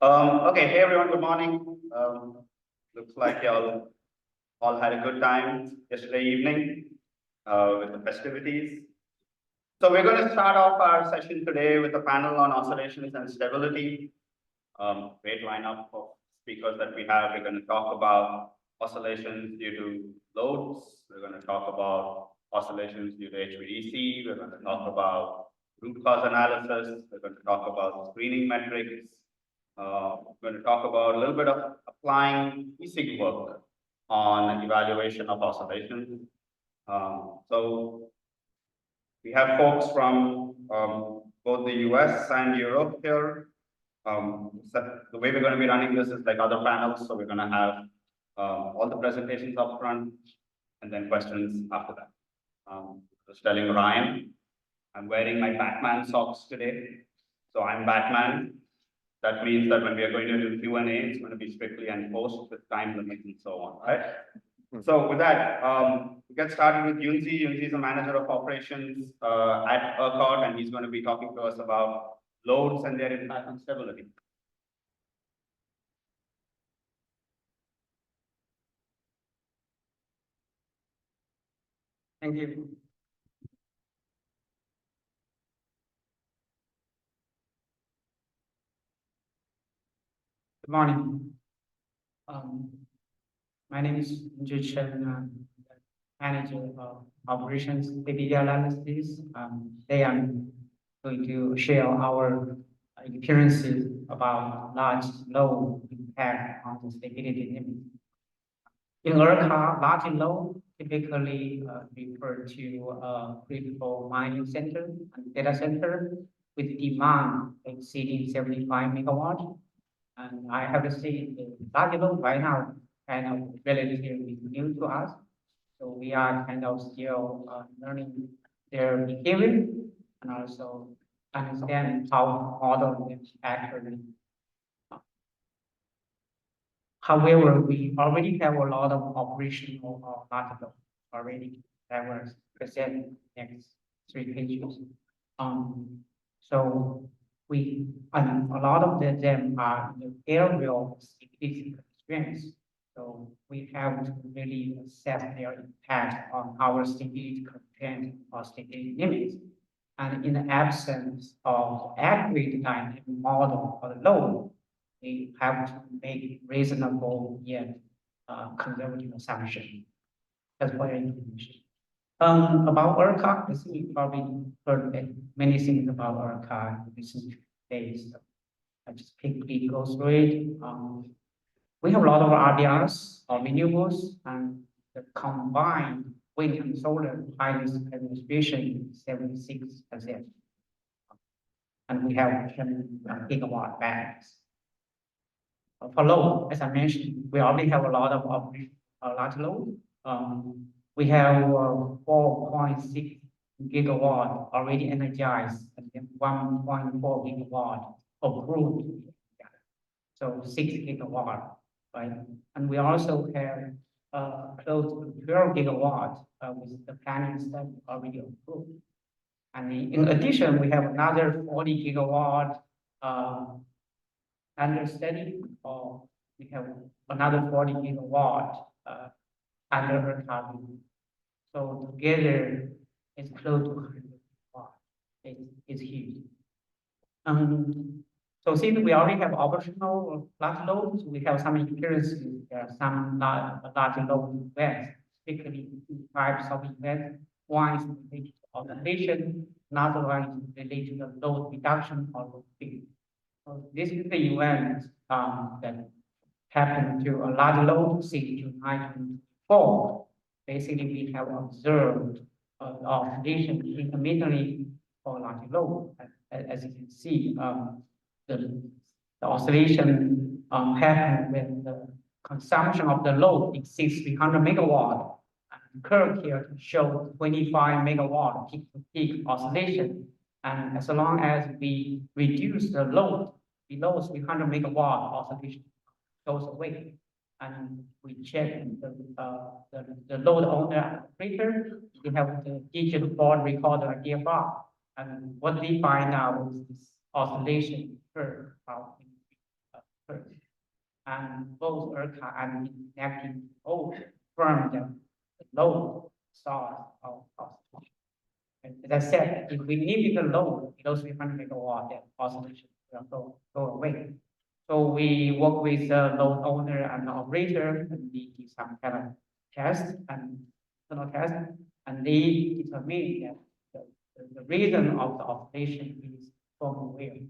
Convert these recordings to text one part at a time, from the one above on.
Okay, hey everyone, good morning. Looks like y'all all had a good time yesterday evening with the festivities. So we're going to start off our session today with a panel on oscillations and stability. Great lineup of speakers that we have. We're going to talk about oscillations due to loads. We're going to talk about oscillations due to HVDC. We're going to talk about root cause analysis. We're going to talk about screening metrics. We're going to talk about a little bit of applying ESIG work on evaluation of oscillations. So we have folks from both the US and Europe here. So the way we're going to be running this is like other panels. So we're going to have all the presentations up front and then questions after that. Just telling Ryan, I'm wearing my Batman socks today. So I'm Batman. That means that when we are going to do Q&A, it's going to be strictly enforced with time limits and so on, right? So with that, we get started with Yunzhi. Yunzhi is a manager of operations at ERCOT, and he's going to be talking to us about loads and their impact on stability. Thank you. Good morning. My name is Yunzhi Cheng, manager of operations stability analysis. Today I'm going to share our experiences about large load impact on the stability limit. In ERCOT, large load typically refer to critical mining center and data center with demand exceeding 75 megawatts. And I have to say the large load right now kind of relatively new to us. So we are kind of still learning their behavior and also understand how to model them accurately. However, we already have a lot of operational large load already that was presented next 3 pages. So a lot of them are in the area of stability constraints. So we have to really assess their impact on our stability constraint or stability limits. And in the absence of accurate dynamic model for the load, we have to make reasonable yet conservative assumption. That's for your information. About ERCOT, I think you probably heard many things about ERCOT in recent days. So I just quickly go through it. We have a lot of RDRs or renewables, and the combined wind and solar highest administration is 76%. And we have 10 gigawatt batteries. For load, as I mentioned, we already have a lot of large load. We have 4.6 gigawatt already energized, and then 1.4 gigawatt approved. So 6 gigawatt, right? And we also have close to 12 gigawatt with the planning study already approved. And in addition, we have another 40 gigawatt under study, or we have another 40 gigawatt under ERCOT. So together, it's close to 100 gigawatt. It's huge. So since we already have operational large loads, we have some experiences. There are some large load events, particularly 2 types of events. One is related to automation, another one is related to load reduction or load fixing. So this is the event that happened to a large load since July 2024. Basically, we have observed oscillation intermittently for large load. As you can see, the oscillation happened when the consumption of the load exceeds 300 megawatt. And the curve here shows 25 megawatt peak-to-peak oscillation. And as long as we reduce the load below 300 megawatt, oscillation goes away. And we check the load owner operator. We have the digital board recorder EPRI. And what we find out is this oscillation curve and both ERCOT and interconnecting both confirm the load source of oscillation. And as I said, if we limit the load below 300 megawatt, then oscillation will go away. So we work with the load owner and the operator, and we do some kind of test and internal test, and they determine that the reason of the oscillation is firmware.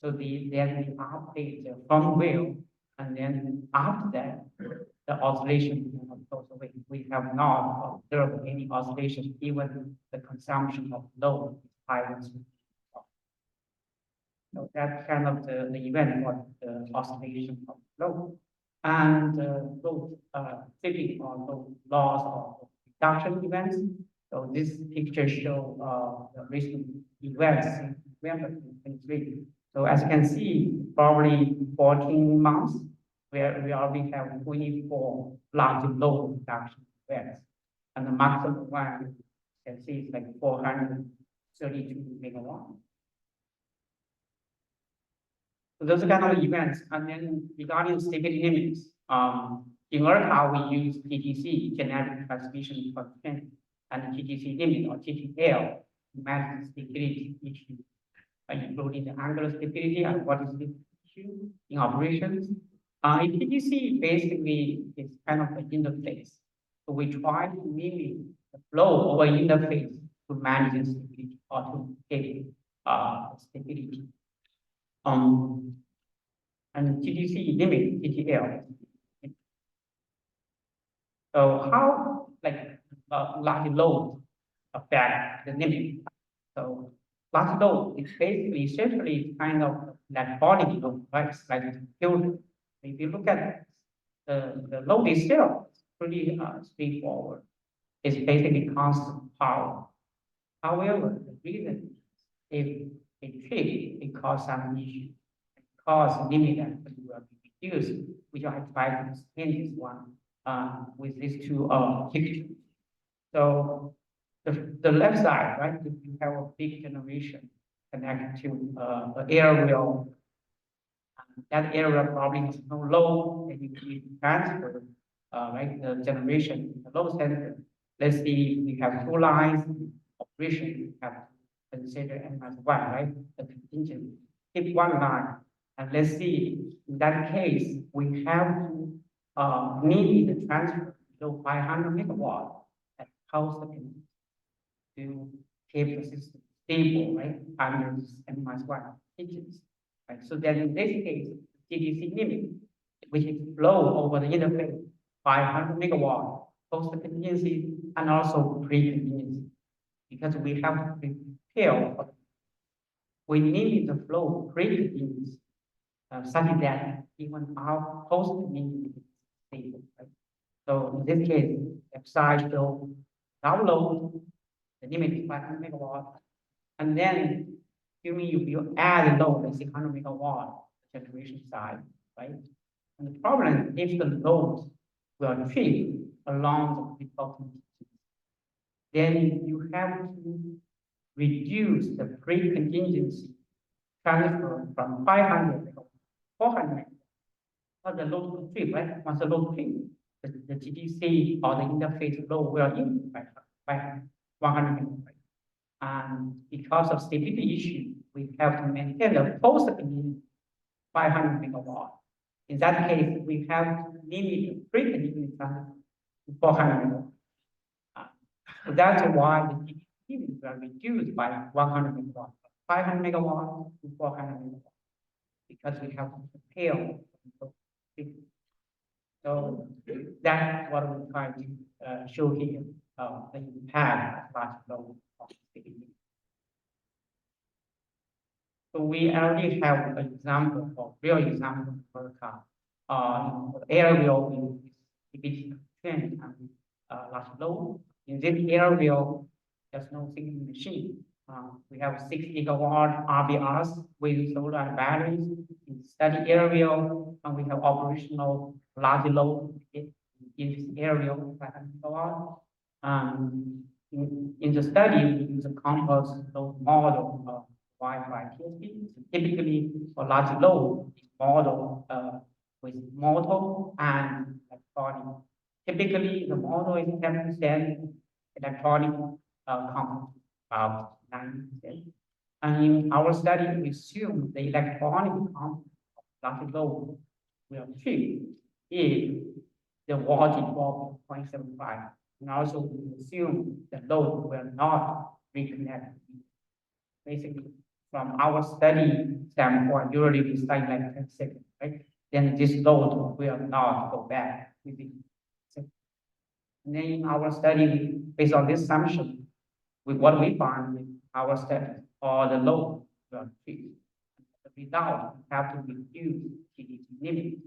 So then we update the firmware, and then after that, the oscillation goes away. We have not observed any oscillation, even the consumption of load is higher. So that's kind of the event for the oscillation of load. And load fitting or load loss or reduction events. So this picture shows the recent events in November 2023. So as you can see, probably 14 months, where we already have 24 large load reduction events. And the maximum one, you can see, is like 432 megawatts. So those are kind of events. And then regarding stability limits, in ERCOT, we use PTC, generic transmission constraint, and TTC limit or TTL to manage the stability issue, including the angular stability and what is the issue in operations. In TTC, basically, it's kind of an interface. So we try to limit the flow over interface to manage the stability or to get stability. And TTC limit TTL. So how large load affect the limit? So large load is basically essentially kind of like body load, right? It's like filter. If you look at the load itself, it's pretty straightforward. It's basically constant power. However, the reason if it trip, it causes some issue. It causes limit that will be reduced, which I try to explain this one with these two pictures. So the left side, right? If you have a big generation connected to an area, that area probably has no load, and you transfer right the generation in the load center. Let's see, we have two lines operation. We have to consider n minus one, right? The contingent. Keep one line, and let's see. In that case, we have to need the transfer below 500 megawatt at power second to keep the system stable, right? Under n minus one contingents. Right. So then in this case, TDC limit, which is flow over the interface, 500 megawatt, post contingency, and also pre-contingency. Because we have to prepare, we need the flow pre-contingency, such that even our post contingency is stable. Right? So in this case, side show download, the limit is 500 megawatt, and then if you add load like 600 megawatt generation side, right? And the problem, if the load will trip along the default contingency, then you have to reduce the pre-contingency transfer from 500 megawatt, 400 megawatt. But the load will trip, right? Once the load trip, the TDC or the interface load will increase by 100 megawatt. And because of stability issue, we have to maintain the post in 500 megawatt. In that case, we have to limit the pre-contingency to 400 megawatt. So that's why the TDC will reduce by 100 megawatt, 500 megawatt to 400 megawatt, because we have to prepare. So that's what we try to show here, the impact of large load of stability. So we already have an example of real example for ERCOT. Aerial is stability constraint and large load. In this area, there's no single machine. We have 6 gigawatt RBRs with solar and batteries in study area, and we have operational large load in this area, 500 megawatt. In the study, we use a complex load model of Wi-Fi TSP. So typically, for large load, this model with motor and electronic. Typically, the motor is 10%, electronic component about 9%. And in our study, we assume the electronic component of plastic load will shift if the voltage drop 0.75. And also we assume the load will not reconnect. Basically, from our study standpoint, usually we study like 10 seconds, right? Then this load will not go back within seconds. And then in our study, based on this assumption, with what we found with our study, or the load will shift. The result have to reduce the limit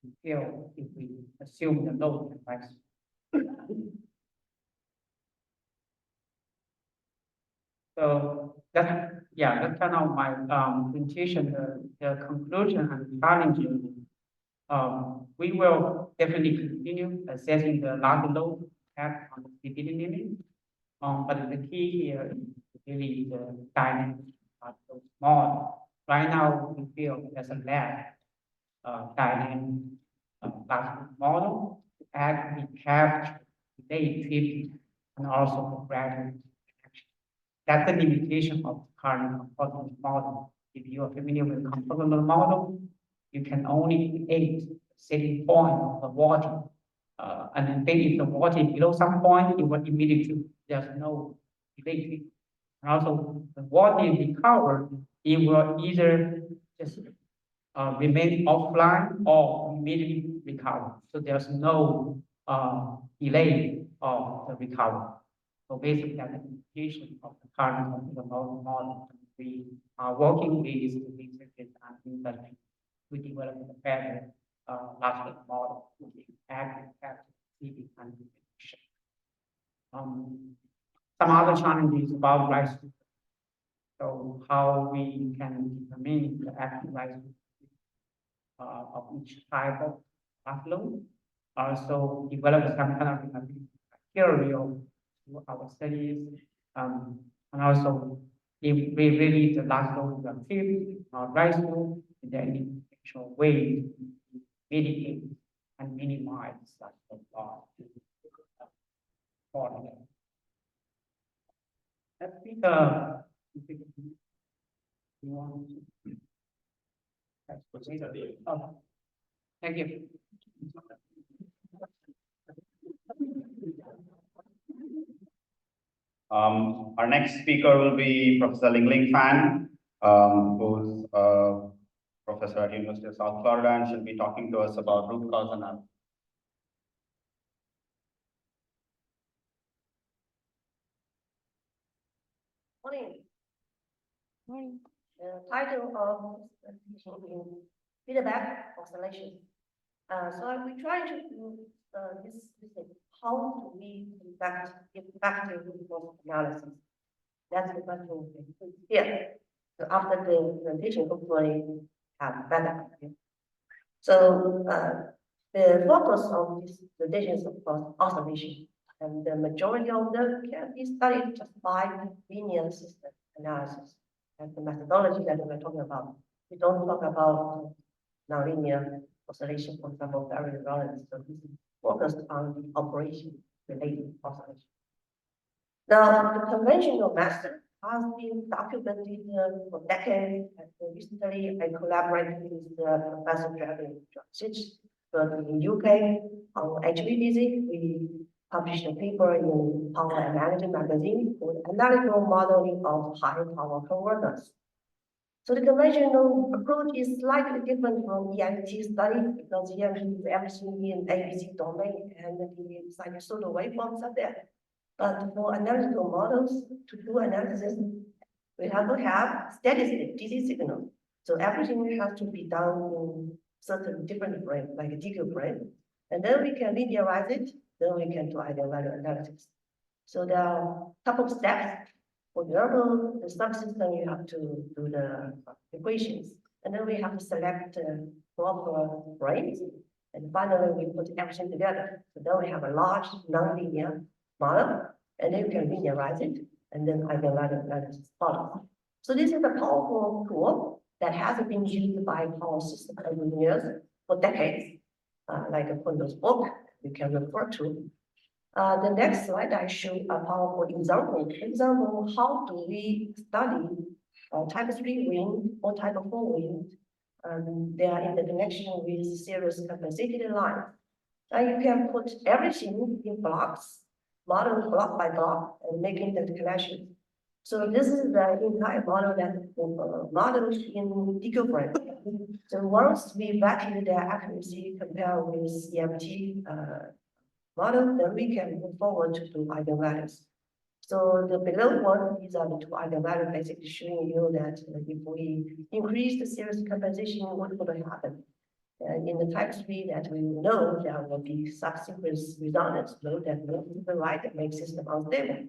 until if we assume the load capacity. So that's kind of my presentation, the conclusion and challenge. We will definitely continue assessing the large load at on the stability limit. But the key here is really the dynamic of those models. Right now, we feel there's a lack of dynamic model to actually capture delay drift and also gravity action. That's the limitation of the current conformal model. If you are familiar with the conformal model, you can only create a setting point of the voltage. And then if the voltage below some point, it will immediately, there's no delay. And also the voltage recovered, it will either just remain offline or immediately recover. So there's no delay of the recovery. So basically that's the implication of the current model. We are working with the researchers and industry to develop a better large model to active capacity and prediction. Some other challenges about rice. So how we can determine the active rice of each type of workload. Also develop some kind of criteria to our studies. And also if we really the last load is achieved or rice load, is there any actual way to mitigate and minimize such a loss? Let's see the thank you. Our next speaker will be Professor Lingling Fan, who's a professor at University of South Florida, and she'll be talking to us about root cause analysis. Morning. Morning. The title of this presentation is Feedback Oscillations. So we try to do this how do we conduct effective root cause analysis? That's the question here. So after the presentation, hopefully have better. So the focus of this presentation is of course oscillation, and the majority of them can be studied just by linear system analysis. And the methodology that we're talking about, we don't talk about nonlinear oscillation, for example, variable relevance. So this is focused on the operation related oscillation. Now, the conventional method has been documented for decades. And recently, I collaborated with Professor Boričić in the UK on HVDC. We published a paper in Power and Energy magazine with analytical modeling of high power converters. So the conventional approach is slightly different from EMT study because EMT is everything in ABC domain and the sinusoidal waveforms are there. But for analytical models to do analysis, we have to have steady state DC signal. So everything has to be done in certain different frame, like a DQ frame. And then we can linearize it, then we can do eigenvalue analysis. So there are a couple of steps. For example, the subsystem, you have to do the equations. And then we have to select proper frames. And finally, we put everything together. So then we have a large nonlinear model, and then you can linearize it, and then eigenvalue analysis follows. So this is a powerful tool that has been used by power system engineers for decades, like Kundo's book we can refer to. The next slide I show a powerful example. Example, how do we study type 3 wind or type 4 wind? They are in the connection with series compensated line. Now you can put everything in blocks, model block by block, and making the connection. So this is the entire model that modeled in DQ frame. So once we value their accuracy compared with EMT model, then we can move forward to do eigenvalues. So the below one, these are the two eigenvalues basically showing you that if we increase the series compensation, what would happen? In the type 3 that we know there will be sub-synchronous resonance load that will override that makes system unstable.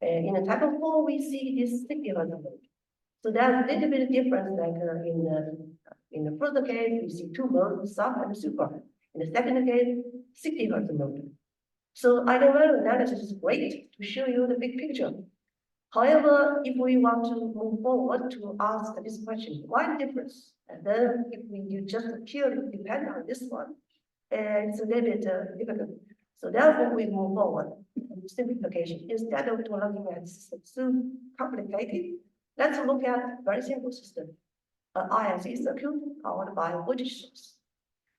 In the type 4, we see this sticky load. So there's a little bit of difference, like in the first case, we see two modes, sub and super. In the second case, 60 Hz mode. So eigenvalue analysis is great to show you the big picture. However, if we want to move forward to ask this question, why the difference? And then if we just purely depend on this one, it's a little bit difficult. So therefore, we move forward to simplification. Instead of looking at systems so complicated, let's look at a very simple system. An ISC circuit powered by a voltage source.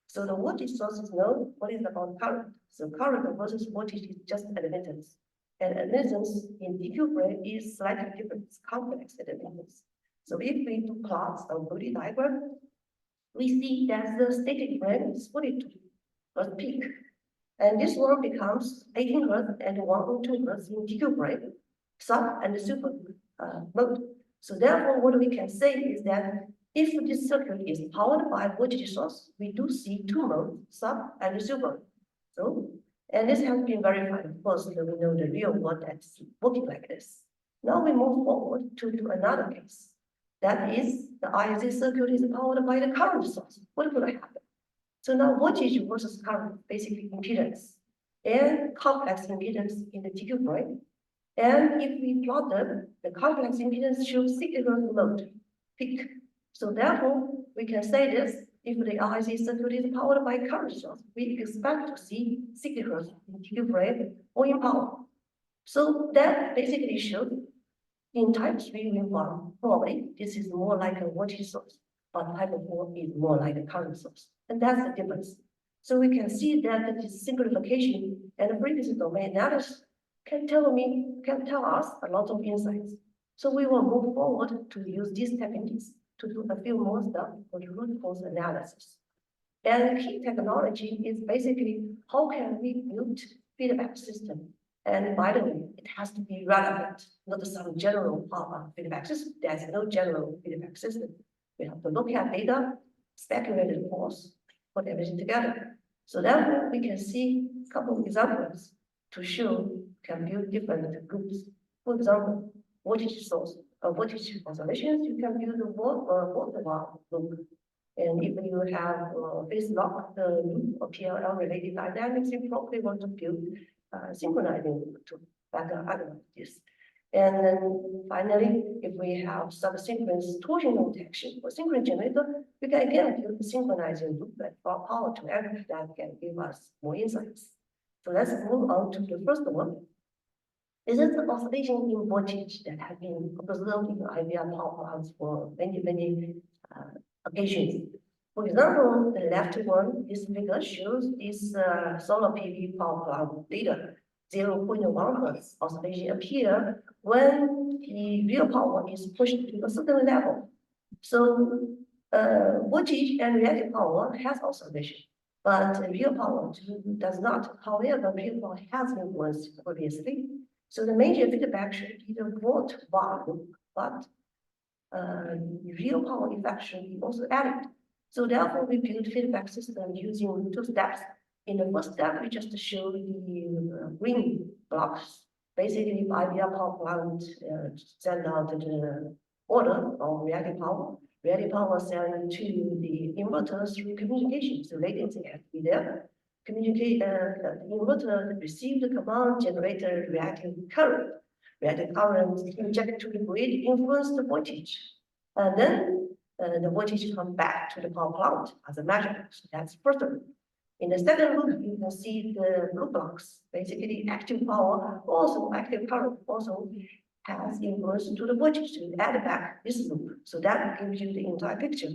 So the voltage source is known. What is about current? So current versus voltage is just admittance. And admittance in DQ frame is slightly different. It's complex admittance. So if we do plots on body diagram, we see that the static frame is 42 Hz peak. And this one becomes 18 Hz and 102 Hz in DQ frame, sub and super mode. So therefore, what we can say is that if this circuit is powered by voltage source, we do see two modes, sub and super. So, and this has been verified. Of course, we know the real world that's working like this. Now we move forward to another case. That is, the ISC circuit is powered by the current source. What will happen? So now voltage versus current, basically impedance, and complex impedance in the DQ frame. And if we plot them, the complex impedance shows 60 Hz mode peak. So therefore, we can say this, if the ISC circuit is powered by current source, we expect to see 60 Hz in DQ frame or in power. So that basically shows in type 3 waveform, probably this is more like a voltage source, but type 4 is more like a current source. And that's the difference. So we can see that the simplification and the frequency domain analysis can tell us a lot of insights. So we will move forward to use these techniques to do a few more stuff for the root cause analysis. And the key technology is basically how can we build feedback system? And by the way, it has to be relevant, not some general feedback system. There's no general feedback system. We have to look at data, speculated force, put everything together. So therefore, we can see a couple of examples to show can build different groups. For example, voltage source, voltage oscillations, you can build a volt loop. And if you have phase lock loop or PLL related dynamics, you probably want to build synchronizing to better analyze this. And then finally, if we have sub-synchronous torsional detection for synchronous generator, we can again build the synchronizing loop for power to act that can give us more insights. So let's move on to the first one. This is the oscillation in voltage that have been observed in IVR power plants for many occasions. For example, the left one, this figure shows this solar PV power plant data. 0.1 Hz oscillation appear when the real power is pushed to a certain level. So voltage and reactive power has oscillation, but real power does not. However, real power has influenced previously. So the major feedback should be the volt value, but real power effect should be also added. So therefore, we build feedback system using two steps. In the first step, we just show the green blocks. Basically, IVR power plant send out the order of reactive power. Reactive power sent to the inverter through communication. So latency has to be there. Communicate the inverter receive the command, generate a reactive current. Reactive current injected to the grid influence the voltage. And then the voltage come back to the power plant as a measure. So that's first loop. In the second loop, you can see the blue blocks, basically active power, also active current also has influence to the voltage to add back this loop. So that gives you the entire picture.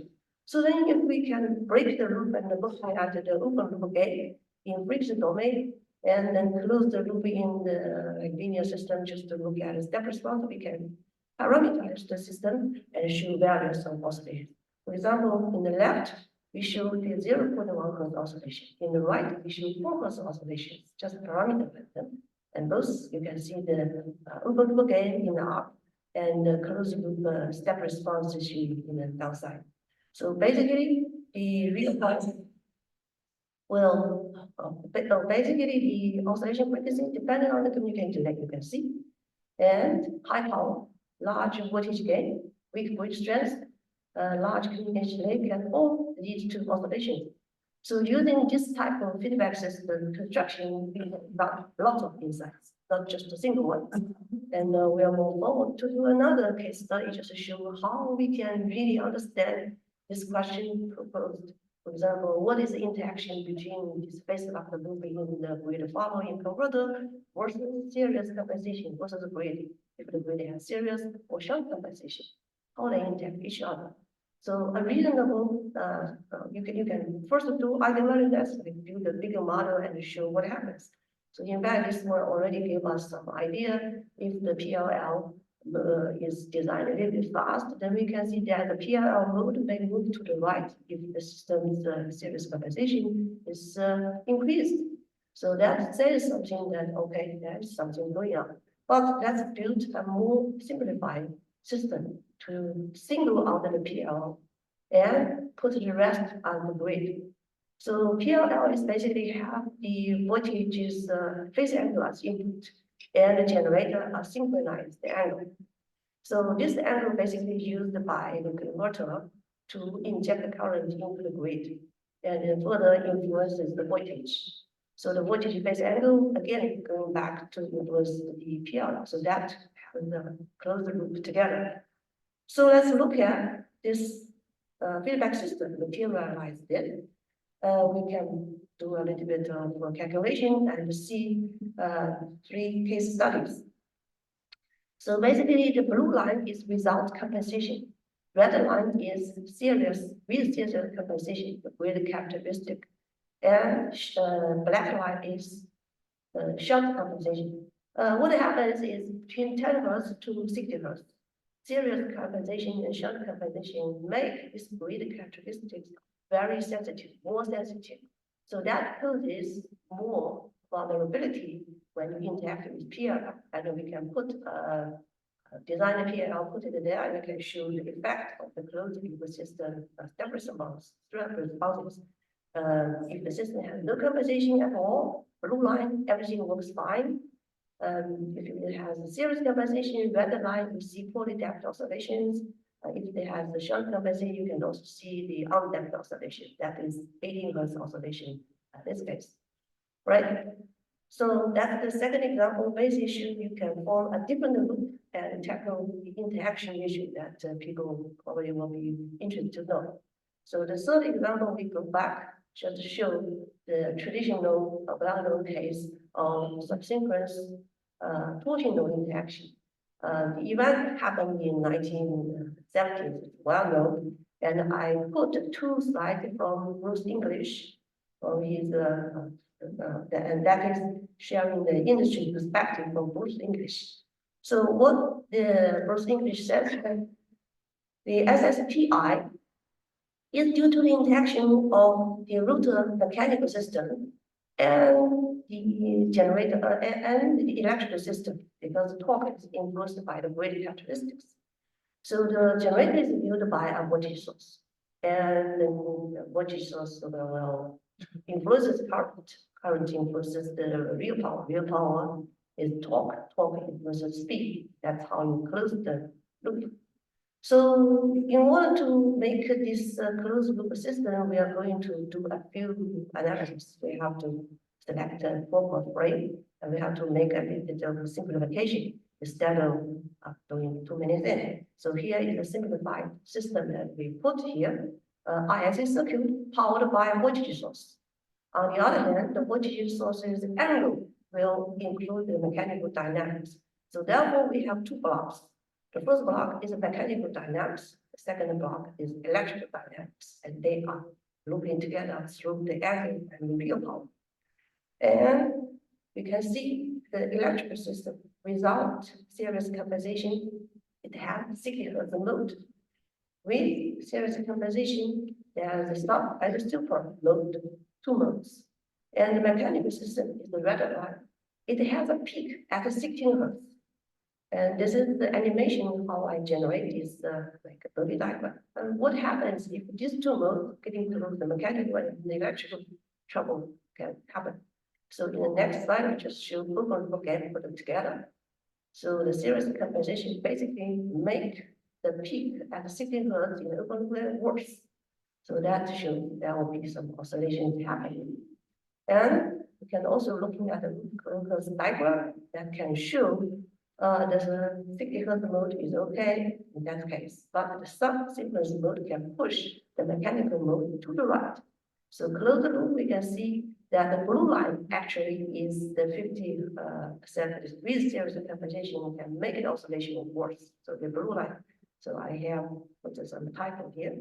So then if we can break the loop and look at the open loop again in frequency domain, and then close the loop in the linear system just to look at a step response, we can parameterize the system and show values of oscillation. For example, in the left, we show the 0.1 Hz oscillation. In the right, we show 4 Hz oscillations, just parameter them. And those, you can see the open loop gain in the up and the closed loop step response is shown in the downside. So basically, the real part will basically the oscillation frequency depending on the communicator that you can see, and high power, large voltage gain, weak bridge strength, large communication delay can all lead to oscillation. So using this type of feedback system construction, we got lots of insights, not just a single one. And we are moving forward to do another case study just to show how we can really understand this question proposed. For example, what is the interaction between this phase of the loop in the grid following converter versus series compensation versus the grid? If the grid has series or shunt compensation, how they interact each other. So a reasonable, you can first do eigenvalue tests, do the bigger model and show what happens. So in fact, this will already give us some idea if the PLL is designed a little bit fast, then we can see that the PLL mode may move to the right if the system's series compensation is increased. So that says something that, okay, there's something going on. But let's build a more simplified system to single out the PLL and put the rest on the grid. So PLL is basically have the voltage's phase angle as input, and the generator synchronize the angle. So this angle basically used by the converter to inject the current into the grid, and then further influences the voltage. So the voltage phase angle, again, going back to influence the PLL. So that close the loop together. So let's look at this feedback system materialized it. We can do a little bit of calculation and see 3 case studies. So basically, the blue line is without compensation. Red line is series with series compensation, the grid characteristic. And black line is shunt compensation. What happens is between 10 Hz to 60 Hz. Series compensation and shunt compensation make this grid characteristics very sensitive, more sensitive. So that causes more vulnerability when you interact with PLL. And we can put design the PLL, put it there, and we can show the effect of the closed loop system step response, stress responses. If the system has no compensation at all, blue line, everything works fine. If it has a series compensation, red line, we see poorly damped oscillations. If it has the shunt compensation, you can also see the undamped oscillation. That is 18 Hz oscillation in this case, right? So that's the second example. Base issue, you can form a different loop and tackle the interaction issue that people probably will be interested to know. So the third example, we go back just to show the traditional well-known case of sub-synchronous torsional interaction. The event happened in 1970s, well known, and I put 2 slides from Bruce English, from his, and that is sharing the industry perspective from Bruce English. So what the Bruce English says, the SSPI is due to the interaction of the router mechanical system and the generator and the electrical system, because the torque is influenced by the grid characteristics. So the generator is built by a voltage source, and the voltage source will influences current. Current influences the real power. Real power is torque. Torque influences speed. That's how you close the loop. So in order to make this closed loop system, we are going to do a few analyses. We have to select a form of frame, and we have to make a little bit of simplification. Instead of doing 2 minutes in. So here is a simplified system that we put here, ISA circuit powered by a voltage source. On the other hand, the voltage source's angle will include the mechanical dynamics. So therefore, we have 2 blocks. The first block is mechanical dynamics. The second block is electrical dynamics, and they are looping together through the active and real power. And you can see the electrical system without series compensation, it has 60 Hz mode. With series compensation, there is a stop and a stupor mode, 2 modes. And the mechanical system is the red line. It has a peak at 16 Hz. And this is the animation how I generate is like a Bobby diagram. And what happens if these 2 modes getting through the mechanical and the electrical trouble can happen. So in the next slide, I just show both again, put them together. So the series compensation basically make the peak at 16 Hz in the open loop worse. So that shows there will be some oscillations happening. And we can also looking at the glucose diagram that can show the 60 Hz mode is okay in that case, but the sub-synchronous mode can push the mechanical mode to the right. So close the loop, we can see that the blue line actually is the 50% with series compensation can make it oscillation worse. So the blue line. So I have put some typo here.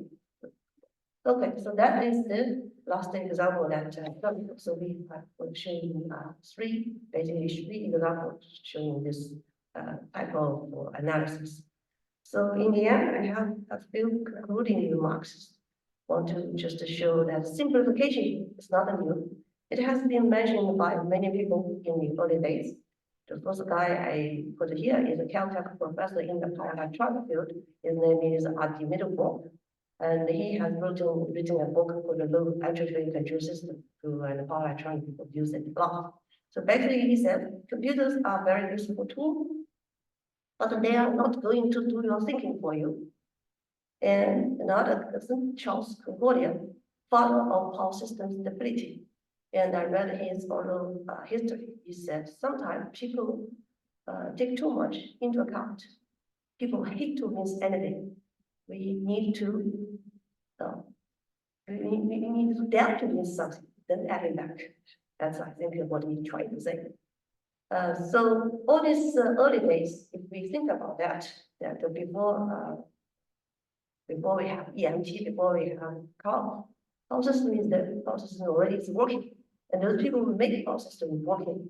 Okay, so that is the last example that so we will show you basically 3 examples showing this type of analysis. So in the end, I have a few concluding remarks. Want to just show that simplification is not new. It has been mentioned by many people in the early days. The first guy I put here is a Caltech professor in the power electronics field. His name is Adi Middlebrook, and he has written a book called the Low Entropy Control System to the power electronics people use it a lot. So basically, he said computers are very useful tool, but they are not going to do your thinking for you. And another person, Charles Concordia, father of power system stability. And I read his oral history. He said sometimes people take too much into account. People hate to miss anything. We need to dare to miss something, then add it back. That's I think what he tried to say. So all these early days, if we think about that before we have EMT, before we have power system is the power system already is working. And those people who make power system working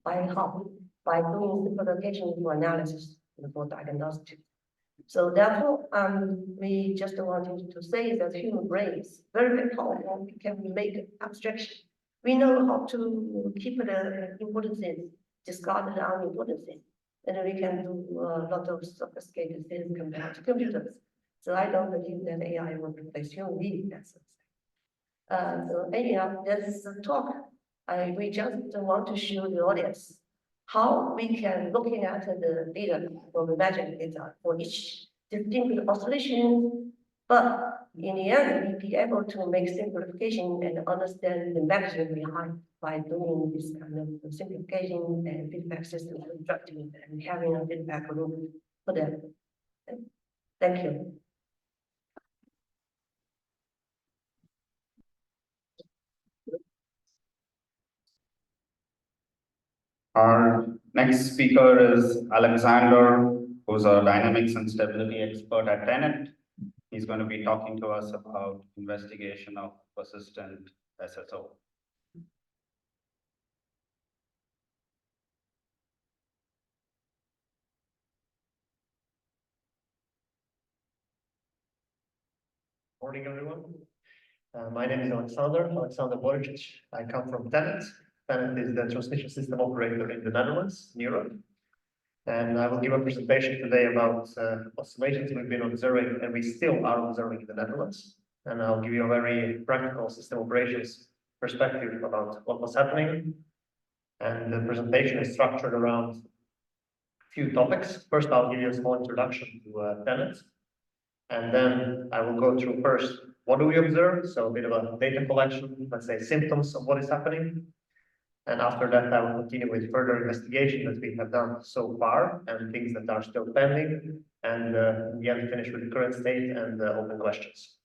by how? By doing simplification for analysis and for diagnostic. So therefore, we just wanted to say that human brain is very, very powerful. We can make abstraction. We know how to keep the important things, discard the unimportant things. And we can do a lot of sophisticated things compared to computers. So I don't believe that AI will replace human beings. So anyhow, this talk, we just want to show the audience how we can looking at the data from the magic data for each distinct oscillation, but in the end, we be able to make simplification and understand the mechanism behind by doing this kind of simplification and feedback system constructing and having a feedback loop for them. Thank you. Our next speaker is Aleksandar, who's a dynamics and stability expert at Tennet. He's going to be talking to us about investigation of persistent SSO. Morning, everyone. My name is Aleksandar Boričić. I come from Tennet. Tennet is the transmission system operator in the Netherlands, in Europe. And I will give a presentation today about oscillations we've been observing and we still are observing in the Netherlands. And I'll give you a very practical system operations perspective about what was happening. And the presentation is structured around a few topics. First, I'll give you a small introduction to Tennet. And then I will go through first, what do we observe? So a bit of a data collection, let's say symptoms of what is happening. And after that, I will continue with further investigation that we have done so far and things that are still pending. And in the end, finish with the current state and open questions.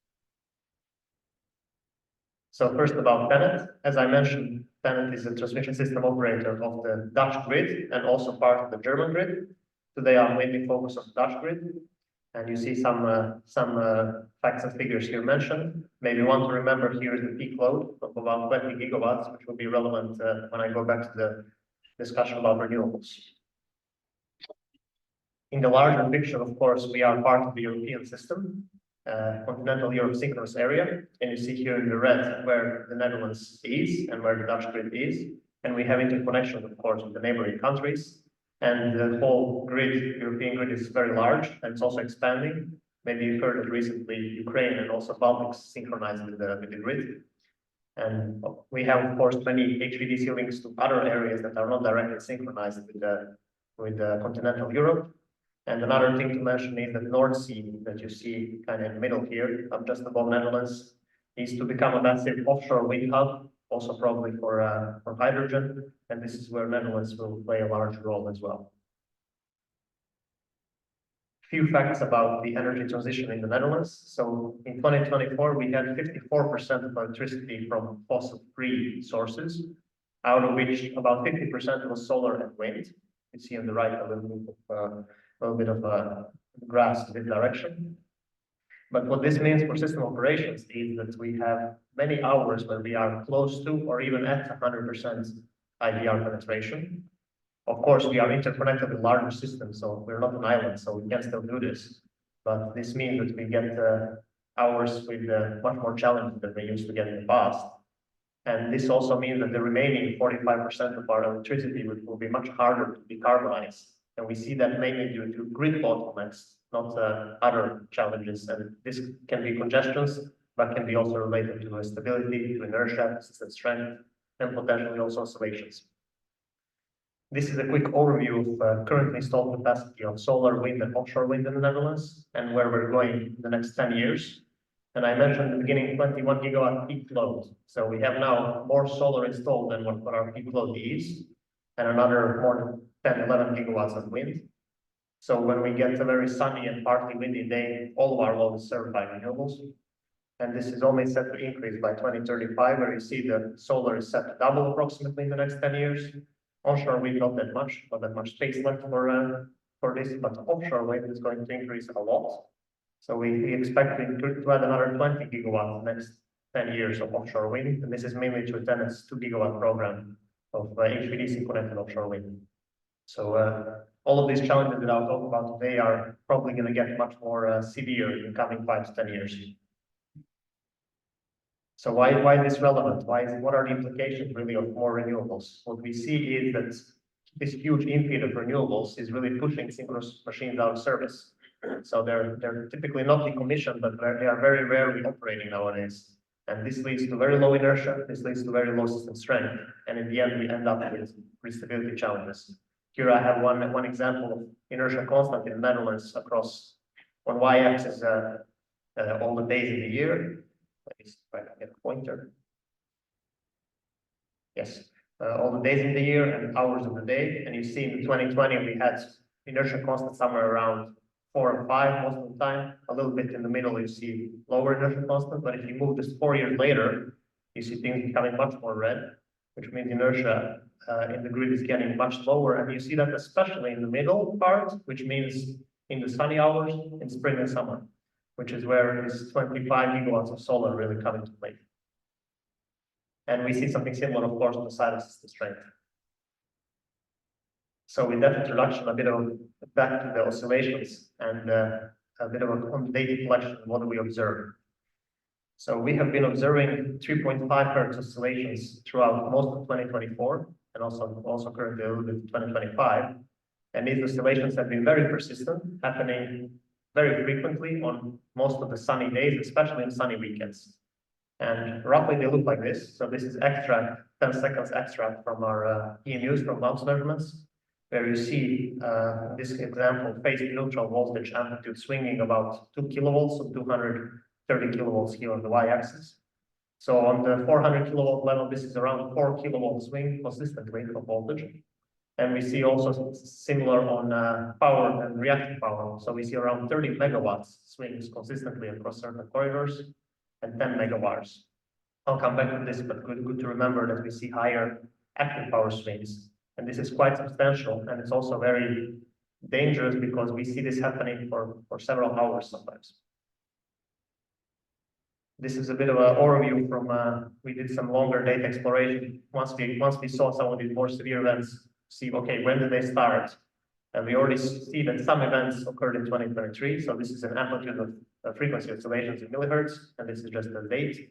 So first about Tennet. As I mentioned, Tennet is a transmission system operator of the Dutch grid and also part of the German grid. Today, I'll mainly focus on the Dutch grid. And you see some facts and figures here mentioned. Maybe one to remember here is the peak load of about 20 gigawatts, which will be relevant when I go back to the discussion about renewables. In the larger picture, of course, we are part of the European system, continental Europe synchronous area. And you see here in the red where the Netherlands is and where the Dutch grid is. And we have interconnection, of course, with the neighboring countries. And the whole grid, European grid, is very large and it's also expanding. Maybe you heard that recently Ukraine and also Baltics synchronized with the grid. And we have, of course, many HVDC links to other areas that are not directly synchronized with continental Europe. And another thing to mention is that North Sea that you see kind of in the middle here, just above Netherlands, is to become a massive offshore wind hub, also probably for hydrogen. And this is where Netherlands will play a large role as well. Few facts about the energy transition in the Netherlands. So in 2024, we had 54% of electricity from fossil-free sources, out of which about 50% was solar and wind. You see on the right a little bit of a graph in this direction. But what this means for system operations is that we have many hours where we are close to or even at 100% IDR penetration. Of course, we are interconnected with larger systems, so we're not an island, so we can still do this. But this means that we get hours with much more challenging than we used to get in the past. And this also means that the remaining 45% of our electricity will be much harder to decarbonize. And we see that mainly due to grid bottlenecks, not other challenges. And this can be congestions, but can be also related to stability, to inertia, system strength, and potentially also oscillations. This is a quick overview of currently installed capacity of solar, wind, and offshore wind in the Netherlands, and where we're going in the next 10 years. And I mentioned in the beginning 21 gigawatt peak load. So we have now more solar installed than what our peak load is, and another more than 10, 11 gigawatts of wind. So when we get a very sunny and partly windy day, all of our load is served by renewables. And this is only set to increase by 2035, where you see the solar is set to double approximately in the next 10 years. Onshore wind, not that much space left for this, but offshore wind is going to increase a lot. So we expect to add another 20 gigawatts in the next 10 years of offshore wind. And this is mainly to Tennet's 2 gigawatt program of HVDC connected offshore wind. So all of these challenges that I'll talk about today are probably going to get much more severe in the coming 5 to 10 years. So why is this relevant? What are the implications really of more renewables? What we see is that this huge infeed of renewables is really pushing synchronous machines out of service. So they're typically not decommissioned, but they are very rarely operating nowadays. And this leads to very low inertia, this leads to very low system strength. And in the end, we end up with stability challenges. Here I have one example of inertia constant in the Netherlands across on y-axis all the days in the year. Let me see if I can get a pointer. Yes, all the days in the year and hours of the day. And you see in 2020, we had inertia constant somewhere around 4 or 5 most of the time. A little bit in the middle, you see lower inertia constant. But if you move this 4 years later, you see things becoming much more red, which means inertia in the grid is getting much lower. And you see that especially in the middle part, which means in the sunny hours in spring and summer, which is where this 25 gigawatts of solar really come into play. And we see something similar, of course, on the side of system strength. So with that introduction, a bit of back to the oscillations and a bit of on data collection, what do we observe? So we have been observing 3.5 hertz oscillations throughout most of 2024 and also currently a little bit 2025. And these oscillations have been very persistent, happening very frequently on most of the sunny days, especially in sunny weekends. And roughly they look like this. So this is extract, 10 seconds extract from our EMUs, from bounce measurements, where you see this example, phase neutral voltage amplitude swinging about 2 kilovolts, so 230 kilovolts here on the y-axis. So on the 400 kilovolt level, this is around 4 kilovolt swing consistently of voltage. And we see also similar on power and reactive power. So we see around 30 megawatts swings consistently across certain corridors and 10 megawatts. I'll come back to this, but good to remember that we see higher active power swings. And this is quite substantial, and it's also very dangerous because we see this happening for several hours sometimes. This is a bit of an overview from, we did some longer data exploration. Once we saw some of these more severe events, see, okay, when did they start? And we already see that some events occurred in 2023. So this is an amplitude of frequency oscillations in millihertz, and this is just the date.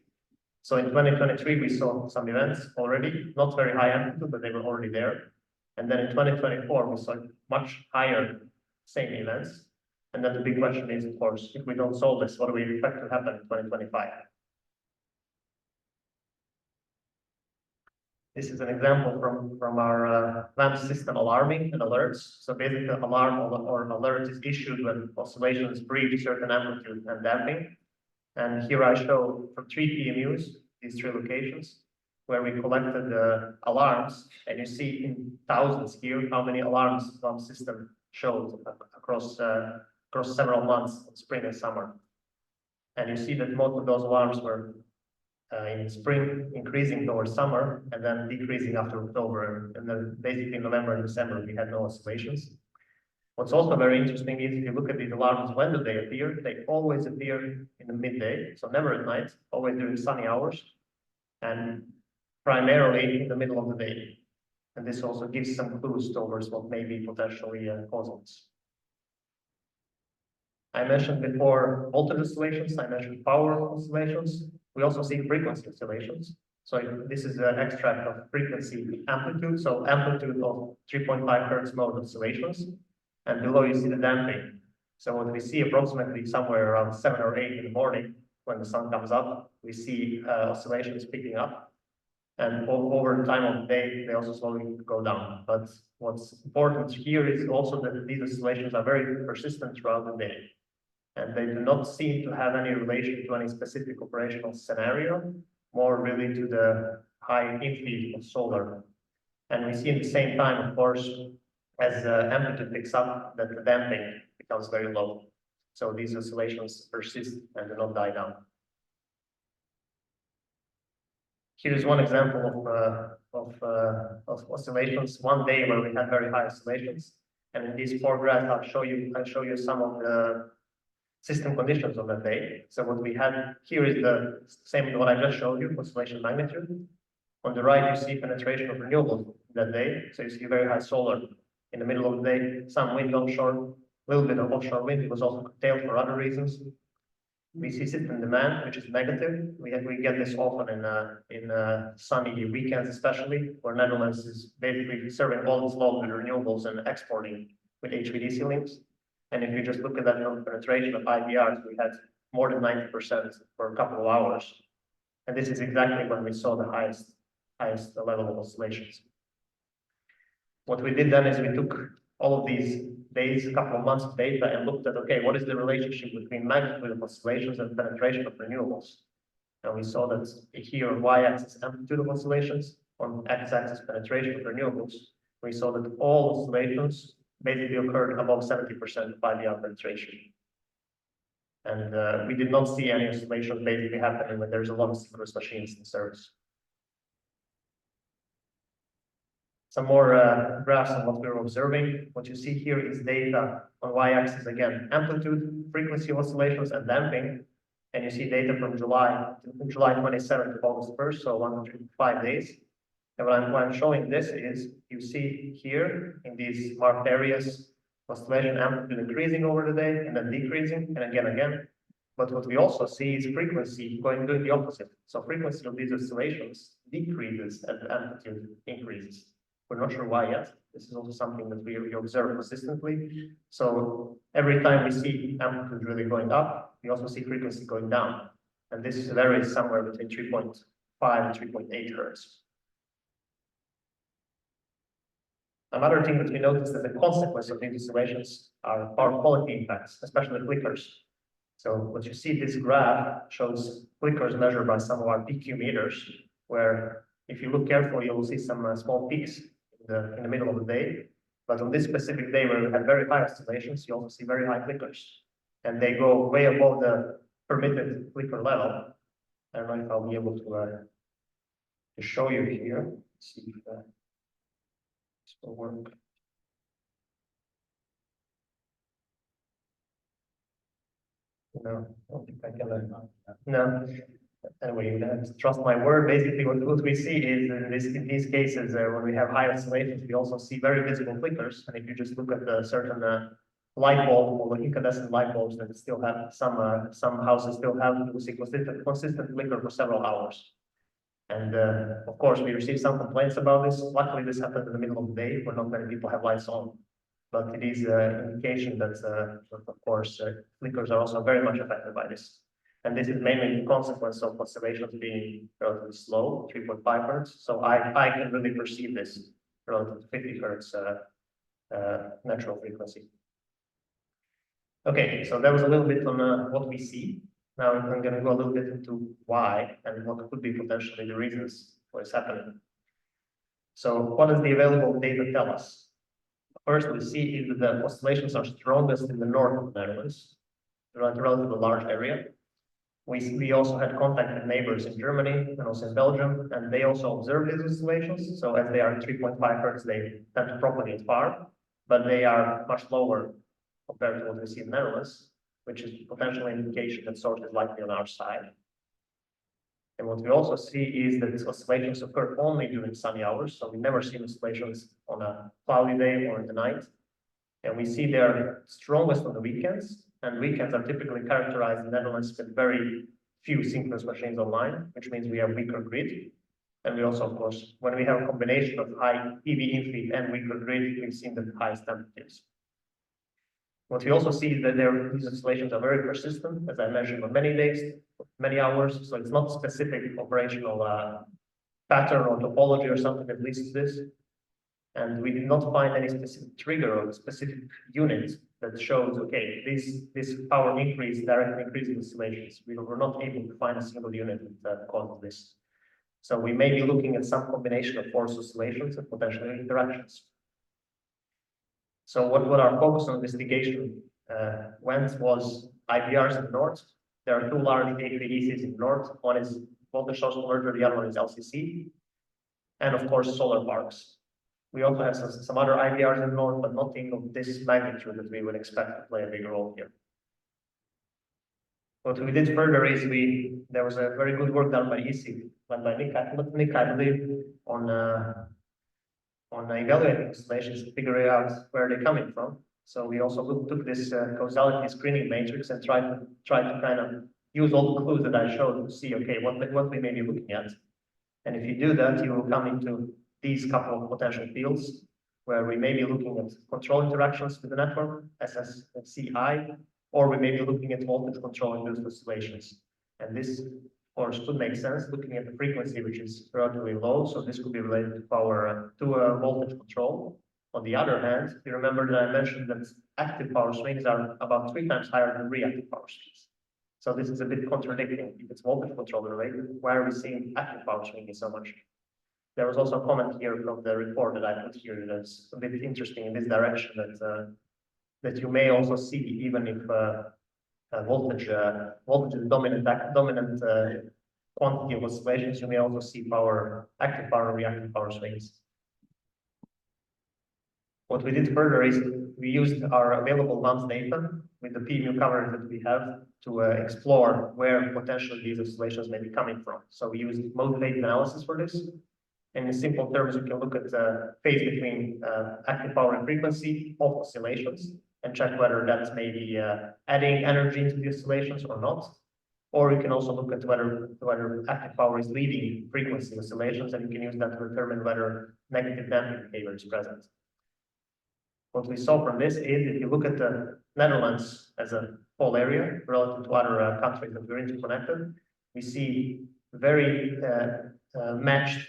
So in 2023, we saw some events already, not very high amplitude, but they were already there. And then in 2024, we saw much higher same events. And then the big question is, of course, if we don't solve this, what do we expect to happen in 2025? This is an example from our LAMP system alarming and alerts. So basically, alarm or alert is issued when oscillations breach certain amplitude and damping. And here I show from 3 PMUs, these 3 locations, where we collected the alarms, and you see in thousands here how many alarms the system showed across several months, spring and summer. And you see that most of those alarms were in spring increasing towards summer and then decreasing after October. And then basically in November and December, we had no oscillations. What's also very interesting is if you look at these alarms, when do they appear? They always appear in the midday, so never at night, always during sunny hours, and primarily in the middle of the day. And this also gives some clues towards what may be potentially causing this. I mentioned before voltage oscillations, I mentioned power oscillations. We also see frequency oscillations. So this is an extract of frequency amplitude, so amplitude of 3.5 hertz mode oscillations. And below you see the damping. So what we see approximately somewhere around 7 or 8 in the morning, when the sun comes up, we see oscillations picking up. And over time of the day, they also slowly go down. But what's important here is also that these oscillations are very persistent throughout the day. And they do not seem to have any relation to any specific operational scenario, more really to the high infeed of solar. And we see at the same time, of course, as the amplitude picks up, that the damping becomes very low. So these oscillations persist and do not die down. Here's one example of oscillations, one day where we had very high oscillations. And in these 4 graphs, I'll show you some of the system conditions of that day. So what we had here is the same as what I just showed you, oscillation magnitude. On the right, you see penetration of renewables that day. So you see very high solar. In the middle of the day, some wind offshore, a little bit of offshore wind. It was also curtailed for other reasons. We see system demand, which is negative. We get this often in sunny weekends, especially, where Netherlands is basically serving all its load with renewables and exporting with HVDC links. And if you just look at that penetration of IPRs, we had more than 90% for a couple of hours. And this is exactly when we saw the highest level of oscillations. What we did then is we took all of these days, a couple of months of data, and looked at, okay, what is the relationship between magnitude of oscillations and penetration of renewables? And we saw that here on y-axis amplitude of oscillations, on x-axis penetration of renewables, we saw that all oscillations basically occurred above 70% of IBR penetration. And we did not see any oscillations basically happening when there's a lot of synchronous machines in service. Some more graphs on what we're observing. What you see here is data on y-axis again, amplitude, frequency oscillations, and damping. And you see data from July 27th to August 1st, so 105 days. And what I'm showing this is, you see here in these marked areas, oscillation amplitude increasing over the day and then decreasing, and again. But what we also see is frequency doing the opposite. So frequency of these oscillations decreases as the amplitude increases. We're not sure why yet. This is also something that we observe consistently. So every time we see amplitude really going up, we also see frequency going down. And this varies somewhere between 3.5 and 3.8 hertz. Another thing that we notice that the consequence of these oscillations are power quality impacts, especially flickers. So what you see, this graph shows flickers measured by some of our PQ meters, where if you look carefully, you will see some small peaks in the middle of the day. But on this specific day where we have very high oscillations, you also see very high flickers. And they go way above the permitted flicker level. I don't know if I'll be able to show you here. Let's see if this will work. No, I don't think I can. No. Anyway, you have to trust my word. Basically, what we see is in these cases, when we have high oscillations, we also see very visible flickers. And if you just look at the certain light bulb or the incandescent light bulbs that still have some houses still have, you will see consistent flicker for several hours. And of course, we received some complaints about this. Luckily, this happened in the middle of the day where not many people have lights on. But it is an indication that, of course, flickers are also very much affected by this. And this is mainly the consequence of oscillations being relatively slow, 3.5 hertz. So I can really perceive this relative to 50 hertz natural frequency. Okay, so that was a little bit on what we see. Now I'm going to go a little bit into why and what could be potentially the reasons for this happening. So what does the available data tell us? First, we see is that the oscillations are strongest in the north of the Netherlands, a relatively large area. We also had contact with neighbors in Germany and also in Belgium, and they also observed these oscillations. So as they are 3.5 hertz, they tend to propagate far, but they are much lower compared to what we see in the Netherlands, which is potentially an indication that source is likely on our side. And what we also see is that oscillations occur only during sunny hours, so we never see oscillations on a cloudy day or in the night. And we see they're strongest on the weekends, and weekends are typically characterized in the Netherlands with very few synchronous machines online, which means we have weaker grid. And we also, of course, when we have a combination of high PV infeed and weaker grid, we've seen the highest temperatures. What we also see is that these oscillations are very persistent, as I mentioned, on many days, many hours. So it's not specific operational pattern or topology or something that leads to this. And we did not find any specific trigger or specific unit that shows, okay, this power increase directly increases oscillations. We were not able to find a single unit that caused this. So we may be looking at some combination of force oscillations and potentially interactions. So what our focus on investigation went was IPRs in the north. There are two large EPRIs in the north. One is voltage source converter, the other one is LCC. And of course, solar parks. We also have some other IPRs in the north, but nothing of this magnitude that we would expect to play a big role here. What we did further is there was a very good work done by EPRI, led by Nick, I believe, on evaluating oscillations and figuring out where they're coming from. So we also took this causality screening matrix and tried to kind of use all the clues that I showed to see, okay, what we may be looking at. And if you do that, you will come into these couple of potential fields where we may be looking at control interactions with the network, SSCI, or we may be looking at voltage control induced oscillations. And this, of course, could make sense looking at the frequency, which is relatively low. So this could be related to power to voltage control. On the other hand, you remember that I mentioned that active power swings are about 3 times higher than reactive power swings. So this is a bit contradicting. If it's voltage control related, why are we seeing active power swinging so much? There was also a comment here from the report that I put here that's a bit interesting in this direction that you may also see even if voltage is dominant quantity of oscillations, you may also see active power and reactive power swings. What we did further is we used our available months data with the PMU coverage that we have to explore where potentially these oscillations may be coming from. So we used mode-based analysis for this. And in simple terms, you can look at the phase between active power and frequency of oscillations and check whether that's maybe adding energy into the oscillations or not. Or you can also look at whether active power is leading frequency oscillations, and you can use that to determine whether negative damping behavior is present. What we saw from this is if you look at the Netherlands as a whole area relative to other countries that we're interconnected, we see very matched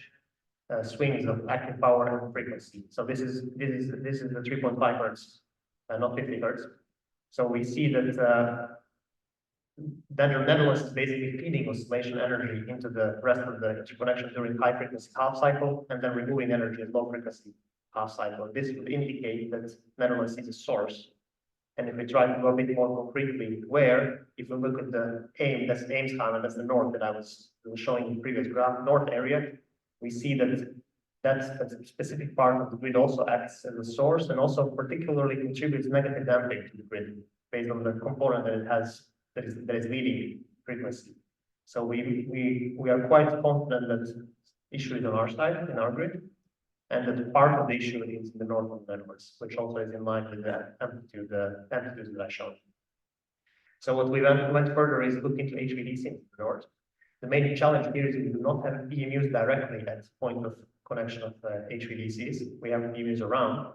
swings of active power and frequency. So this is the 3.5 hertz, not 50 hertz. So we see that then the Netherlands is basically feeding oscillation energy into the rest of the interconnection during high frequency half cycle, and then removing energy at low frequency half cycle. This would indicate that Netherlands is a source. And if we try to go a bit more concretely, where, if we look at the aim, that's Eemshaven, that's the north that I was showing in the previous graph, north area, we see that that's a specific part of the grid also acts as a source and also particularly contributes negative damping to the grid based on the component that it has that is leading frequency. So we are quite confident that the issue is on our side, in our grid, and that part of the issue is in the northern Netherlands, which also is in line with the amplitudes that I showed. So what we went further is look into HVDC in the north. The main challenge here is we do not have EMUs directly at point of connection of HVDCs. We have EMUs around,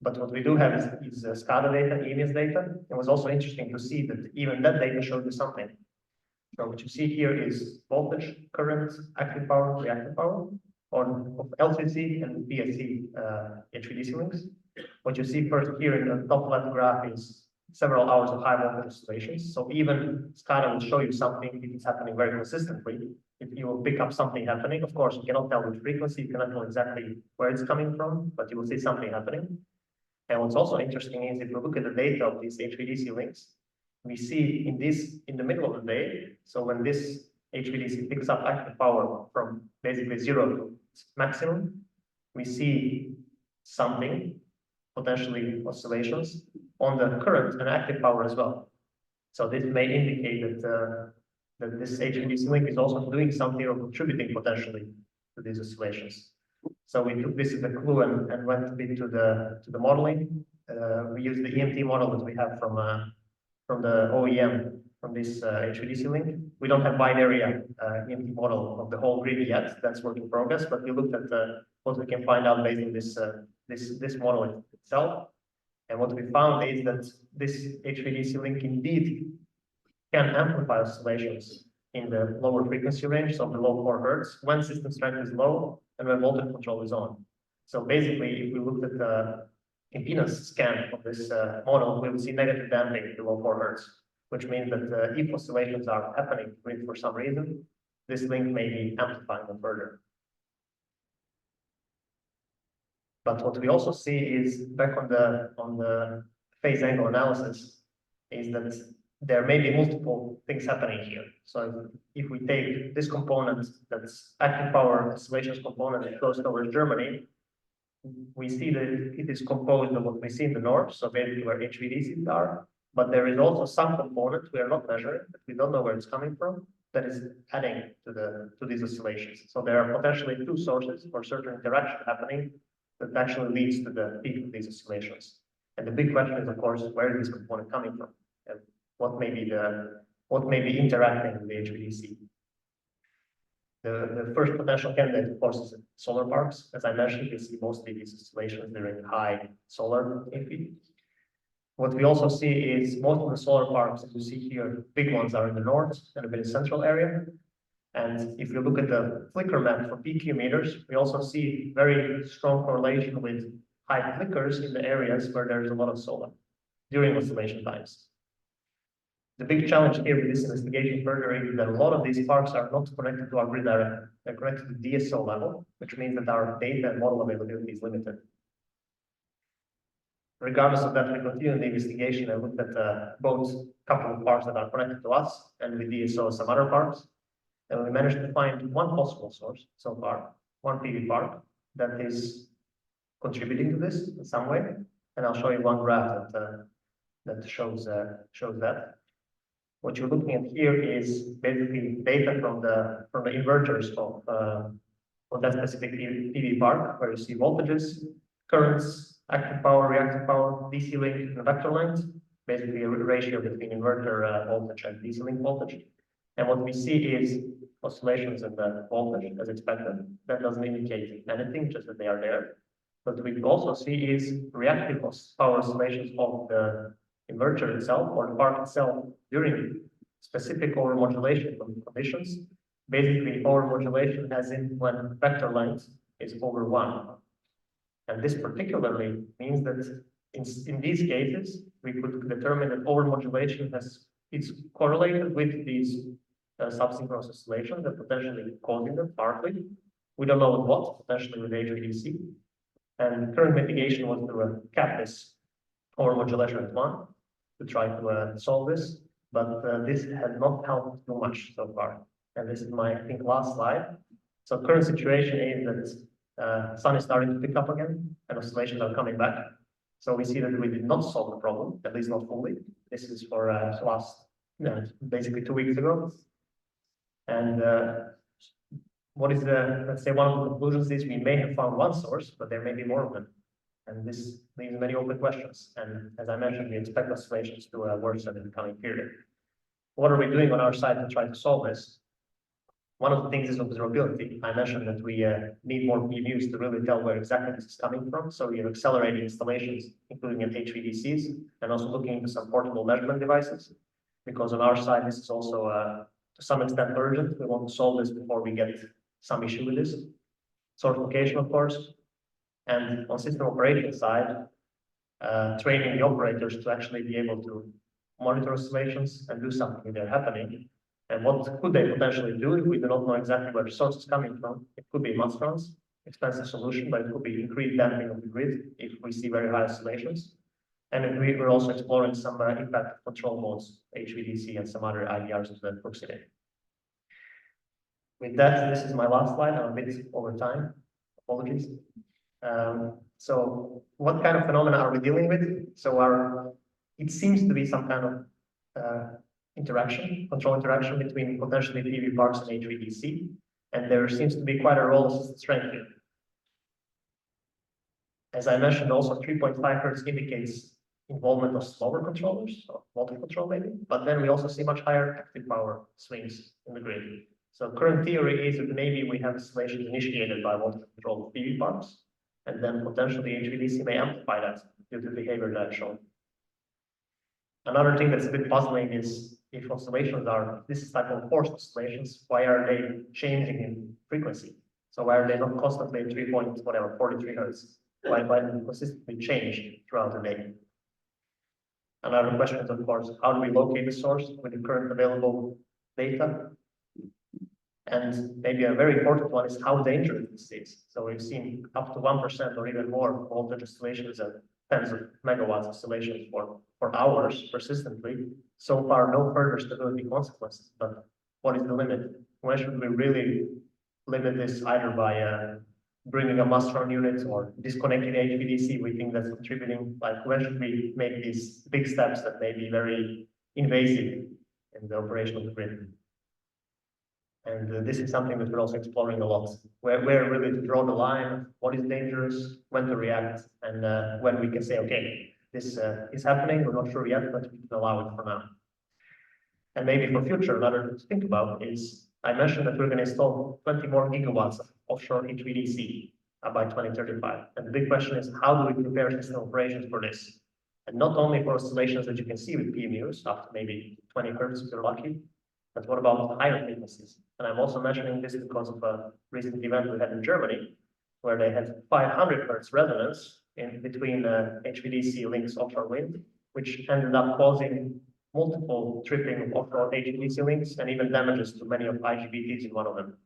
but what we do have is SCADA data, EMS data. It was also interesting to see that even that data showed you something. So what you see here is voltage, current, active power, reactive power of LCC and PSSE HVDC links. What you see first here in the top left graph is several hours of high voltage oscillations. So even SCADA will show you something if it's happening very consistently. If you will pick up something happening, of course, you cannot tell which frequency, you cannot know exactly where it's coming from, but you will see something happening. And what's also interesting is if you look at the data of these HVDC links, we see in the middle of the day, so when this HVDC picks up active power from basically 0 to its maximum, we see something, potentially oscillations, on the current and active power as well. So this may indicate that that this HVDC link is also doing something or contributing potentially to these oscillations. So we took this as a clue and went a bit to the modeling. We used the EMT model that we have from the OEM from this HVDC link. We don't have wide area EMT model of the whole grid yet. That's work in progress. But we looked at what we can find out based on this model itself. And what we found is that this HVDC link indeed can amplify oscillations in the lower frequency range, so below 4 Hertz, when system strength is low and when voltage control is on. So basically, if we looked at the impedance scan of this model, we would see negative damping below 4 Hertz, which means that if oscillations are happening for some reason, this link may be amplifying them further. But what we also see is back on the phase angle analysis is that there may be multiple things happening here. So if we take this component, that's active power oscillations component that goes towards Germany, we see that it is composed of what we see in the north, so basically where HVDCs are, but there is also some component we are not measuring, that we don't know where it's coming from, that is adding to these oscillations. So there are potentially two sources or certain interaction happening that actually leads to the peak of these oscillations. And the big question is, of course, where is this component coming from? And what may be interacting with the HVDC? The first potential candidate, of course, is solar parks. As I mentioned, you see mostly these oscillations during high solar peak. What we also see is most of the solar parks, as you see here, big ones are in the north and a bit in central area. And if you look at the flicker map for PQ meters, we also see very strong correlation with high flickers in the areas where there's a lot of solar during oscillation times. The big challenge here with this investigation further is that a lot of these parks are not connected to our grid directly. They're connected to DSO level, which means that our data and model availability is limited. Regardless of that, we continue the investigation and looked at both couple of parks that are connected to us and with DSO some other parks. And we managed to find one possible source so far, one PV park that is contributing to this in some way. And I'll show you one graph that shows that. What you're looking at here is basically data from the inverters of that specific PV park, where you see voltages, currents, active power, reactive power, DC link, and vector length, basically a ratio between inverter voltage and DC link voltage. And what we see is oscillations in the voltage as expected. That doesn't indicate anything, just that they are there. But we also see is reactive power oscillations of the inverter itself or the park itself during specific overmodulation conditions. Basically, overmodulation as in when vector length is over 1. And this particularly means that in these cases, we could determine that overmodulation has it's correlated with these sub-synchronous oscillations that potentially causing them partly. We don't know what, potentially with HVDC. And current mitigation was to cap this overmodulation at 1 to try to solve this, but this has not helped too much so far. And this is my, I think, last slide. So current situation is that sun is starting to pick up again and oscillations are coming back. So we see that we did not solve the problem, at least not fully. This is for basically 2 weeks ago. And what is let's say one of the conclusions is we may have found one source, but there may be more of them. And this leaves many open questions. And as I mentioned, we expect oscillations to worsen in the coming period. What are we doing on our side to try to solve this? One of the things is observability. I mentioned that we need more PMUs to really tell where exactly this is coming from. So we are accelerating installations, including in HVDCs, and also looking into some portable measurement devices. Because on our side, this is also to some extent urgent. We want to solve this before we get some issue with this. Certification, of course. And on system operation side, training the operators to actually be able to monitor oscillations and do something if they're happening. And what could they potentially do if we do not know exactly where the source is coming from? It could be mass trans, expensive solution, but it could be increased damping of the grid if we see very high oscillations. And we're also exploring some impact control modes, HVDC and some other IDRs to that proximity. With that, this is my last slide. I'm a bit over time. Apologies. So what kind of phenomena are we dealing with? So it seems to be some kind of control interaction between potentially PV parks and HVDC, and there seems to be quite a role strength here. As I mentioned, also 3.5 hertz indicates involvement of slower controllers, or multi-control maybe, but then we also see much higher active power swings in the grid. So current theory is that maybe we have oscillations initiated by multi-control PV parks, and then potentially HVDC may amplify that due to behavior that I've shown. Another thing that's a bit puzzling is if oscillations are this type of forced oscillations, why are they changing in frequency? So why are they not constantly at 43 hertz? Why do they consistently change throughout the day? Another question is, of course, how do we locate the source with the current available data? And maybe a very important one is how dangerous this is. So we've seen up to 1% or even more voltage oscillations at tens of megawatts oscillations for hours persistently. So far, no further stability consequences, but what is the limit? When should we really limit this either by bringing a mass-run unit or disconnecting the HVDC? We think that's contributing, like when should we make these big steps that may be very invasive in the operation of the grid? And this is something that we're also exploring a lot, where really to draw the line, what is dangerous, when to react, and when we can say, okay, this is happening, we're not sure yet, but we can allow it for now. And maybe for future, another to think about is, I mentioned that we're going to install 20 more gigawatts of offshore HVDC by 2035. And the big question is, how do we prepare system operations for this? And not only for oscillations that you can see with PMUs, up to maybe 20 hertz if you're lucky, but what about higher frequencies? And I'm also mentioning this because of a recent event we had in Germany, where they had 500 hertz resonance in between HVDC links offshore wind, which ended up causing multiple tripping of offshore HVDC links and even damages to many of IGBTs in one of them.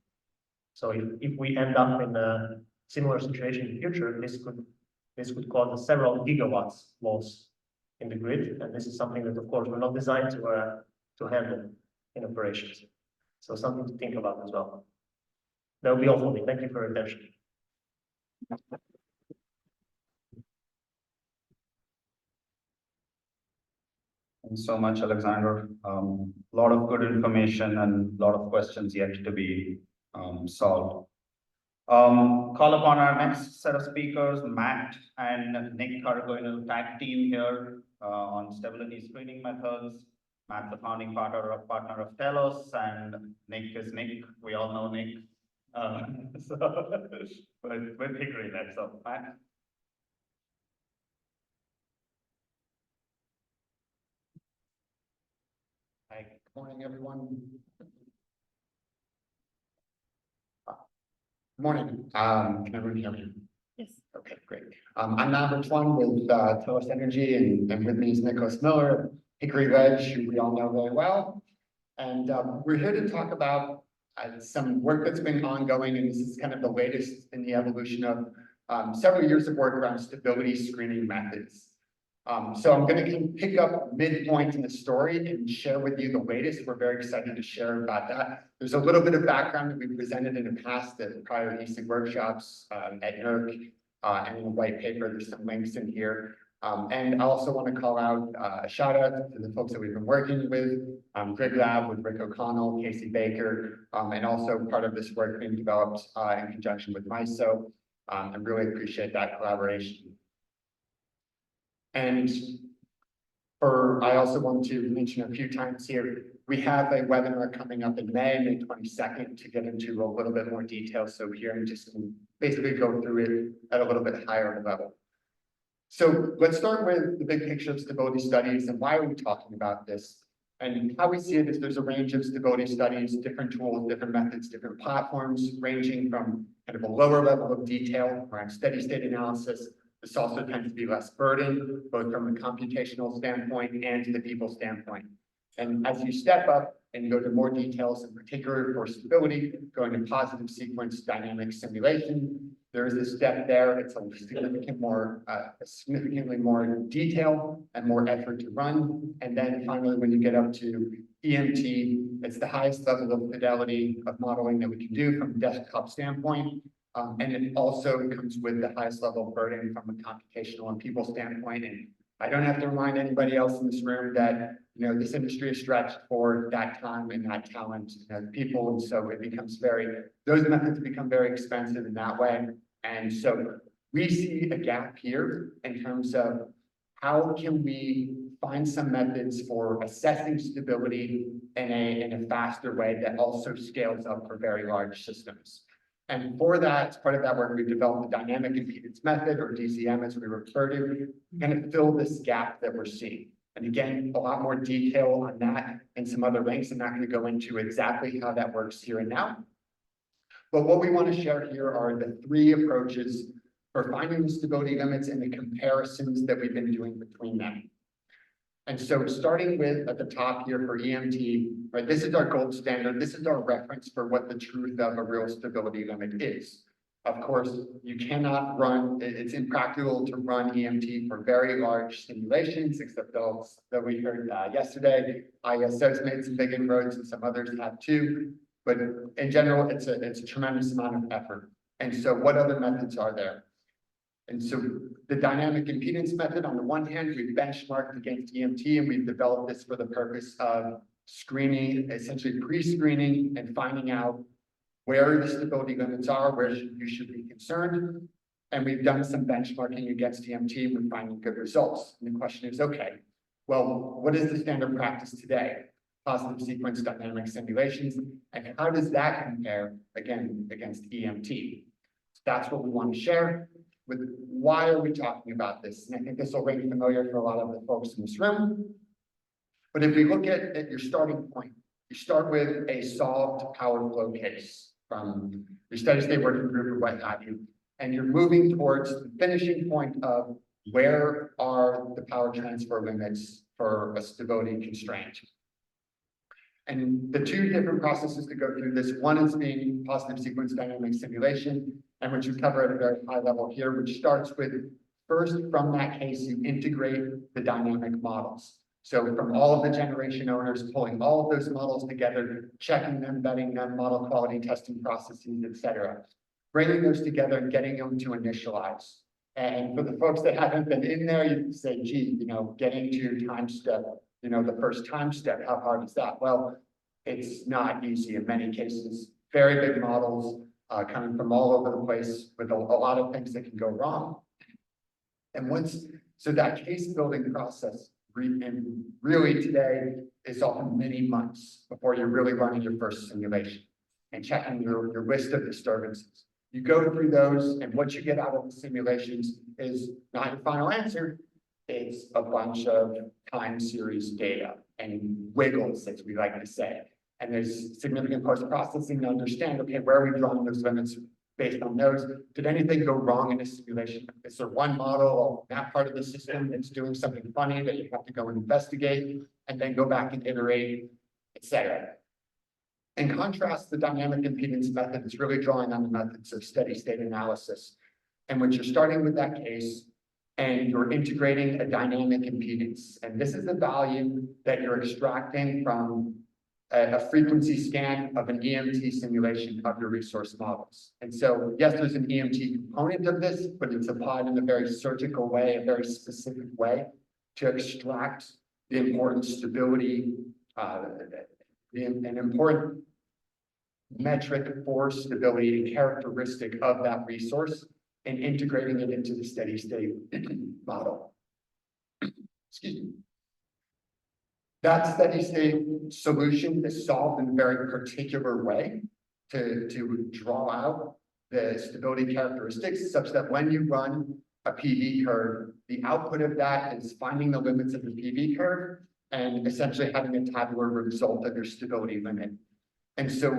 So if we end up in a similar situation in the future, this could cause several gigawatts loss in the grid, and this is something that, of course, we're not designed to handle in operations. So something to think about as well. That will be all for me. Thank you for your attention. Thanks so much, Aleksandar. A lot of good information and a lot of questions yet to be solved. Call upon our next set of speakers. Matt and Nick are going to tag team here on stability screening methods. Matt, the founding partner of Telos, and Nick is Nick. We all know Nick. So with Hickory next. So Matt. Hi, good morning, everyone. Good morning. Can everyone hear me? Yes. Okay, great. I'm Matt Richwine with Telos Energy, and with me is Nicholas Miller, Hickory Ledge, who we all know very well. And we're here to talk about some work that's been ongoing, and this is kind of the latest in the evolution of several years of work around stability screening methods. So I'm going to pick up midpoint in the story and share with you the latest. We're very excited to share about that. There's a little bit of background that we presented in the past at prior EC workshops at ERC and in the white paper. There's some links in here. And I also want to call out a shout out to the folks that we've been working with, Grid Lab with Rick O'Connell, Casey Baker, and also part of this work being developed in conjunction with MISO. I really appreciate that collaboration. And I also want to mention a few times here, we have a webinar coming up in May 22nd, to get into a little bit more detail. So here I'm just going to basically go through it at a little bit higher level. So let's start with the big picture of stability studies and why are we talking about this? And how we see it is there's a range of stability studies, different tools, different methods, different platforms, ranging from kind of a lower level of detail around steady state analysis. This also tends to be less burden, both from a computational standpoint and the people standpoint. And as you step up and go to more details, in particular for stability, going to positive sequence dynamic simulation, there is a step there. It's a significantly more detail and more effort to run. And then finally, when you get up to EMT, it's the highest level of fidelity of modeling that we can do from a desktop standpoint. And it also comes with the highest level of burden from a computational and people standpoint. And I don't have to remind anybody else in this room that, you know, this industry is stretched for that time and that talent and people. And so it becomes those methods become very expensive in that way. And so we see a gap here in terms of how can we find some methods for assessing stability in a faster way that also scales up for very large systems. And for that, as part of that work, we've developed the dynamic impedance method, or DCM as we refer to, kind of fill this gap that we're seeing. And again, a lot more detail on that and some other links. I'm not going to go into exactly how that works here and now. But what we want to share here are the three approaches for finding the stability limits and the comparisons that we've been doing between them. And so starting with at the top here for EMT, right, this is our gold standard. This is our reference for what the truth of a real stability limit is. Of course, you cannot run, it's impractical to run EMT for very large simulations, except those that we heard yesterday. ISO's made some big inroads and some others have too. But in general, it's a tremendous amount of effort. And so what other methods are there? And so the dynamic impedance method, on the one hand, we've benchmarked against EMT, and we've developed this for the purpose of screening, essentially pre-screening and finding out where the stability limits are, where you should be concerned. And we've done some benchmarking against EMT, we're finding good results. And the question is, okay, well, what is the standard practice today? Positive sequence dynamic simulations, and how does that compare, again, against EMT? So that's what we want to share. With why are we talking about this? And I think this will ring familiar for a lot of the folks in this room. But if we look at your starting point, you start with a solved power flow case from your steady state working group or what have you, and you're moving towards the finishing point of where are the power transfer limits for a stability constraint. And the two different processes to go through this, one is being positive sequence dynamic simulation, and which we cover at a very high level here, which starts with first from that case, you integrate the dynamic models. So from all of the generation owners, pulling all of those models together, checking them, vetting them, model quality testing processes, et cetera. Bringing those together and getting them to initialize. And for the folks that haven't been in there, you can say, gee, you know, getting to time step, you know, the first time step, how hard is that? Well, it's not easy in many cases. Very big models coming from all over the place with a lot of things that can go wrong. And so that case building process and really today is often many months before you're really running your first simulation and checking your list of disturbances. You go through those, and what you get out of the simulations is not your final answer. It's a bunch of time series data and wiggles, as we like to say. And there's significant post-processing to understand, okay, where are we drawing those limits based on those. Did anything go wrong in a simulation? Is there one model or that part of the system that's doing something funny that you have to go and investigate and then go back and iterate, etc. In contrast, the dynamic impedance method is really drawing on the methods of steady state analysis, in which you're starting with that case and you're integrating a dynamic impedance. And this is the value that you're extracting from a frequency scan of an EMT simulation of your resource models. And so, yes, there's an EMT component of this, but it's applied in a very surgical way, a very specific way to extract the important stability, an important metric for stability and characteristic of that resource and integrating it into the steady state model. Excuse me. That steady state solution is solved in a very particular way to draw out the stability characteristics such that when you run a PV curve, the output of that is finding the limits of the PV curve and essentially having a tabular result of your stability limit. And so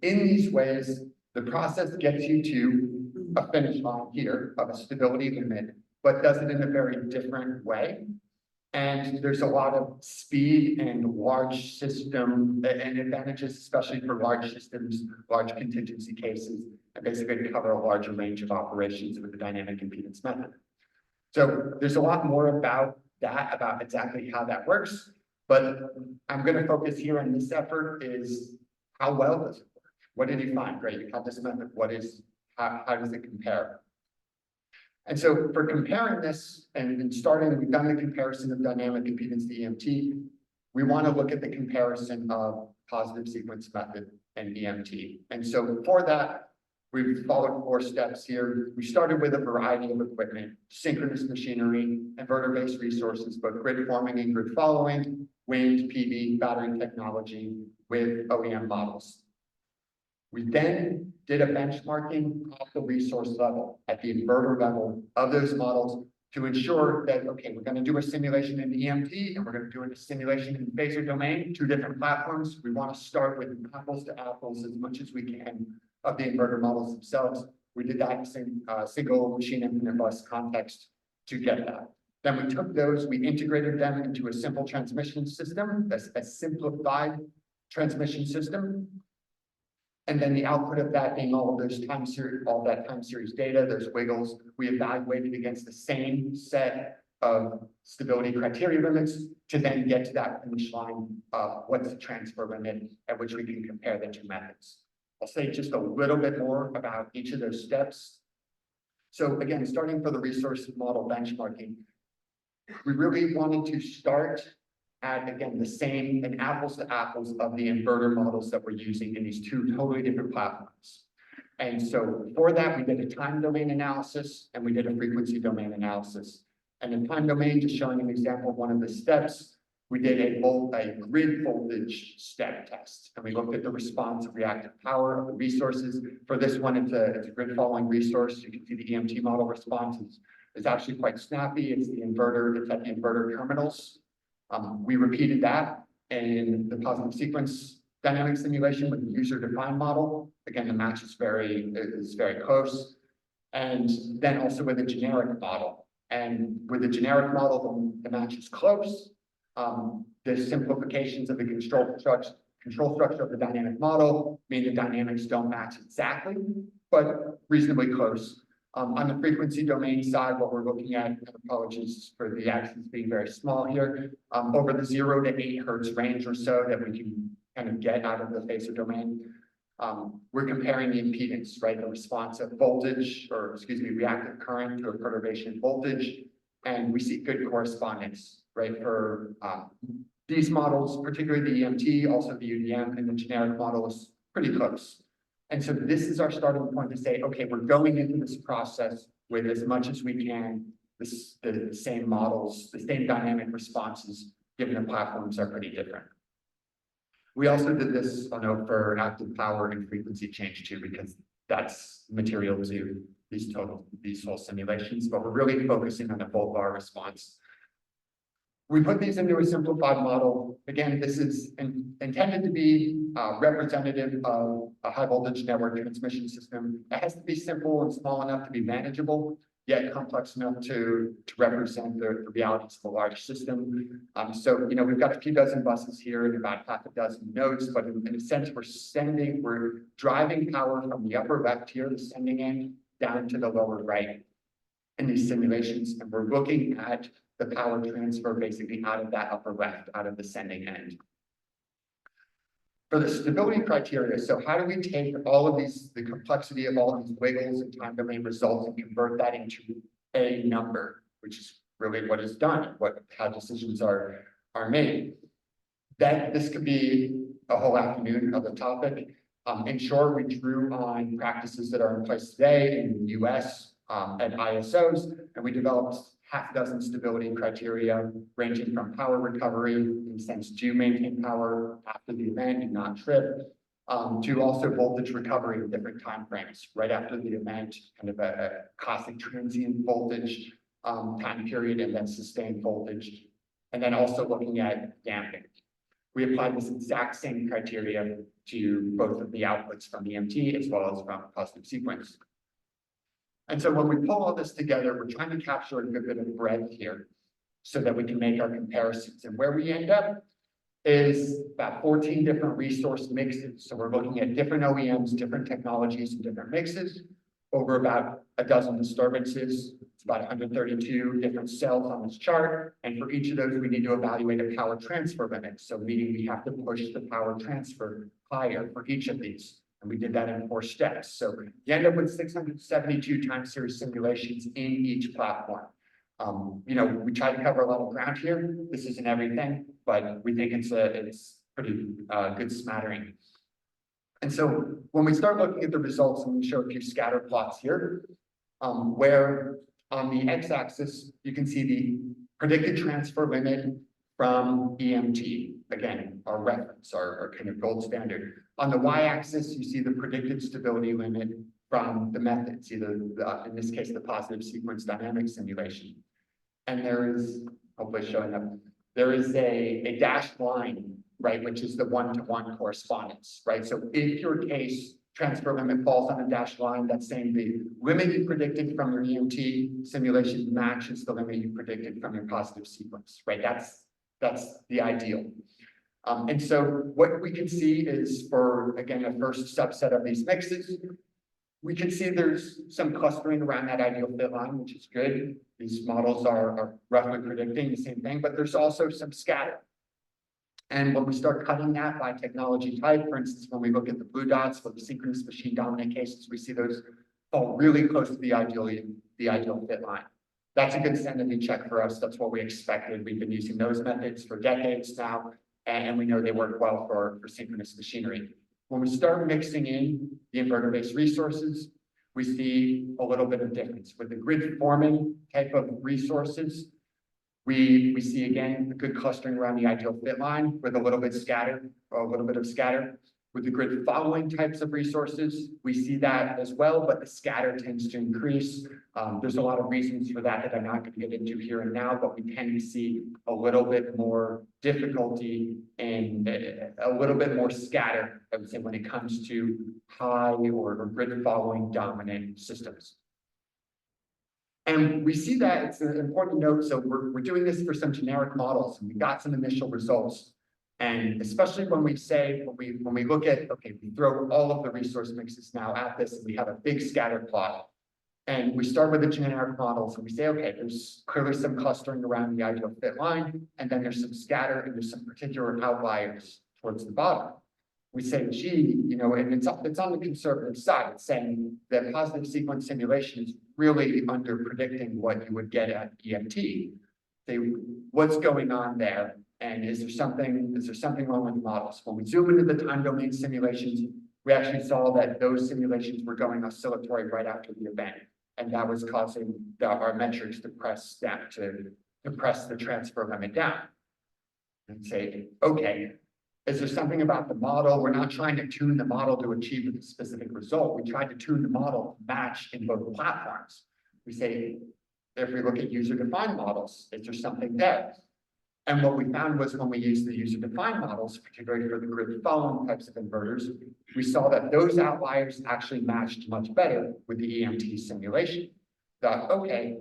in these ways, the process gets you to a finish line here of a stability limit, but does it in a very different way. And there's a lot of speed and large system and advantages, especially for large systems, large contingency cases, and basically cover a larger range of operations with the dynamic impedance method. So there's a lot more about that, about exactly how that works, but I'm going to focus here on this effort is how well does it work? What did you find? Great, you have this method. How does it compare? And so for comparing this and starting, we've done the comparison of dynamic impedance to EMT. We want to look at the comparison of positive sequence method and EMT. And so for that, we've followed 4 steps here. We started with a variety of equipment, synchronous machinery, inverter-based resources, both grid forming and grid following, wind, PV, battery technology with OEM models. We then did a benchmarking at the resource level, at the inverter level of those models to ensure that, okay, we're going to do a simulation in EMT and we're going to do a simulation in phasor domain, 2 different platforms. We want to start with apples to apples as much as we can of the inverter models themselves. We did that in single machine infinite bus context to get that. Then we took those, we integrated them into a simple transmission system, a simplified transmission system. And then the output of that being all that time series data, those wiggles, we evaluated against the same set of stability criteria limits to then get to that finish line of what's the transfer limit at which we can compare the 2 methods. I'll say just a little bit more about each of those steps. So again, starting for the resource model benchmarking, we really wanted to start at, again, the same and apples to apples of the inverter models that we're using in these 2 totally different platforms. And so for that, we did a time domain analysis and we did a frequency domain analysis. And in time domain, just showing an example of one of the steps, we did a grid voltage step test. And we looked at the response of reactive power of the resources. For this one, it's a grid following resource. You can see the EMT model response is actually quite snappy. It's the inverter, it's at the inverter terminals. We repeated that in the positive sequence dynamic simulation with the user-defined model. Again, the match is very close. And then also with a generic model. And with the generic model, the match is close. The simplifications of the control structure of the dynamic model mean the dynamics don't match exactly, but reasonably close. On the frequency domain side, what we're looking at, apologies for the accents being very small here, over the 0 to 8 hertz range or so that we can kind of get out of the phasor domain. We're comparing the impedance, right? The response of voltage, or excuse me, reactive current to a perturbation voltage. And we see good correspondence, right? For these models, particularly the EMT, also the UDM, and the generic model is pretty close. And so this is our starting point to say, okay, we're going into this process with as much as we can, the same models, the same dynamic responses, given the platforms are pretty different. We also did this for active power and frequency change too, because that's material to these whole simulations, but we're really focusing on the volt bar response. We put these into a simplified model. Again, this is intended to be representative of a high voltage network transmission system. It has to be simple and small enough to be manageable, yet complex enough to represent the realities of a large system. So, we've got a few dozen buses here and about half a dozen nodes, but in a sense, we're driving power from the upper left here, the sending end, down to the lower right in these simulations, and we're looking at the power transfer basically out of that upper left, out of the sending end. For the stability criteria, so how do we take all of these, the complexity of all these wiggles and time domain results and convert that into a number, which is really what is done, how decisions are made. Then this could be a whole afternoon of the topic. In short, we drew on practices that are in place today in the US and ISOs, and we developed half a dozen stability criteria ranging from power recovery, in the sense to maintain power after the event and not trip, to also voltage recovery in different time frames, right after the event, kind of a classic transient voltage time period, and then sustained voltage, and then also looking at damping. We applied this exact same criteria to both of the outputs from EMT as well as from positive sequence. And so when we pull all this together, we're trying to capture a good bit of breadth here so that we can make our comparisons. And where we end up is about 14 different resource mixes. So we're looking at different OEMs, different technologies, and different mixes over about a dozen disturbances. It's about 132 different cells on this chart. And for each of those, we need to evaluate a power transfer limit. So meaning we have to push the power transfer higher for each of these. And we did that in 4 steps. So you end up with 672 time series simulations in each platform. We try to cover a lot of ground here. This isn't everything, but we think it's pretty good smattering. And so when we start looking at the results, and we show a few scatter plots here, where on the x-axis, you can see the predicted transfer limit from EMT. Again, our reference, our kind of gold standard. On the y-axis, you see the predicted stability limit from the methods, either in this case, the positive sequence dynamic simulation. And there is, hopefully showing up, there is a dashed line, right, which is the one-to-one correspondence, right? So if your case transfer limit falls on a dashed line, that's saying the limit you predicted from your EMT simulation matches the limit you predicted from your positive sequence, right? That's the ideal. And so what we can see is for, again, a first subset of these mixes, we can see there's some clustering around that ideal fit line, which is good. These models are roughly predicting the same thing, but there's also some scatter. And when we start cutting that by technology type, for instance, when we look at the blue dots for the synchronous machine dominant cases, we see those fall really close to the ideal fit line. That's a good sanity check for us. That's what we expected. We've been using those methods for decades now, and we know they work well for synchronous machinery. When we start mixing in the inverter-based resources, we see a little bit of difference. With the grid forming type of resources, we see again a good clustering around the ideal fit line with a little bit scattered or a little bit of scatter. With the grid following types of resources, we see that as well, but the scatter tends to increase. There's a lot of reasons for that I'm not going to get into here and now, but we tend to see a little bit more difficulty and a little bit more scatter, I would say, when it comes to high or grid following dominant systems. And we see that it's an important note. So we're doing this for some generic models, and we got some initial results. And especially when we say, when we look at, okay, we throw all of the resource mixes now at this, and we have a big scatter plot. And we start with the generic models, and we say, okay, there's clearly some clustering around the ideal fit line, and then there's some scatter, and there's some particular outliers towards the bottom. We say, gee, and it's on the conservative side. It's saying that positive sequence simulation is really under predicting what you would get at EMT. Say, what's going on there? And is there something wrong with the models? When we zoom into the time domain simulations, we actually saw that those simulations were going oscillatory right after the event. And that was causing our metrics to press the transfer limit down. And say, okay, is there something about the model? We're not trying to tune the model to achieve a specific result. We tried to tune the model to match in both platforms. We say, if we look at user-defined models, is there something there? And what we found was when we used the user-defined models, particularly for the grid following types of inverters, we saw that those outliers actually matched much better with the EMT simulation. Thought, okay,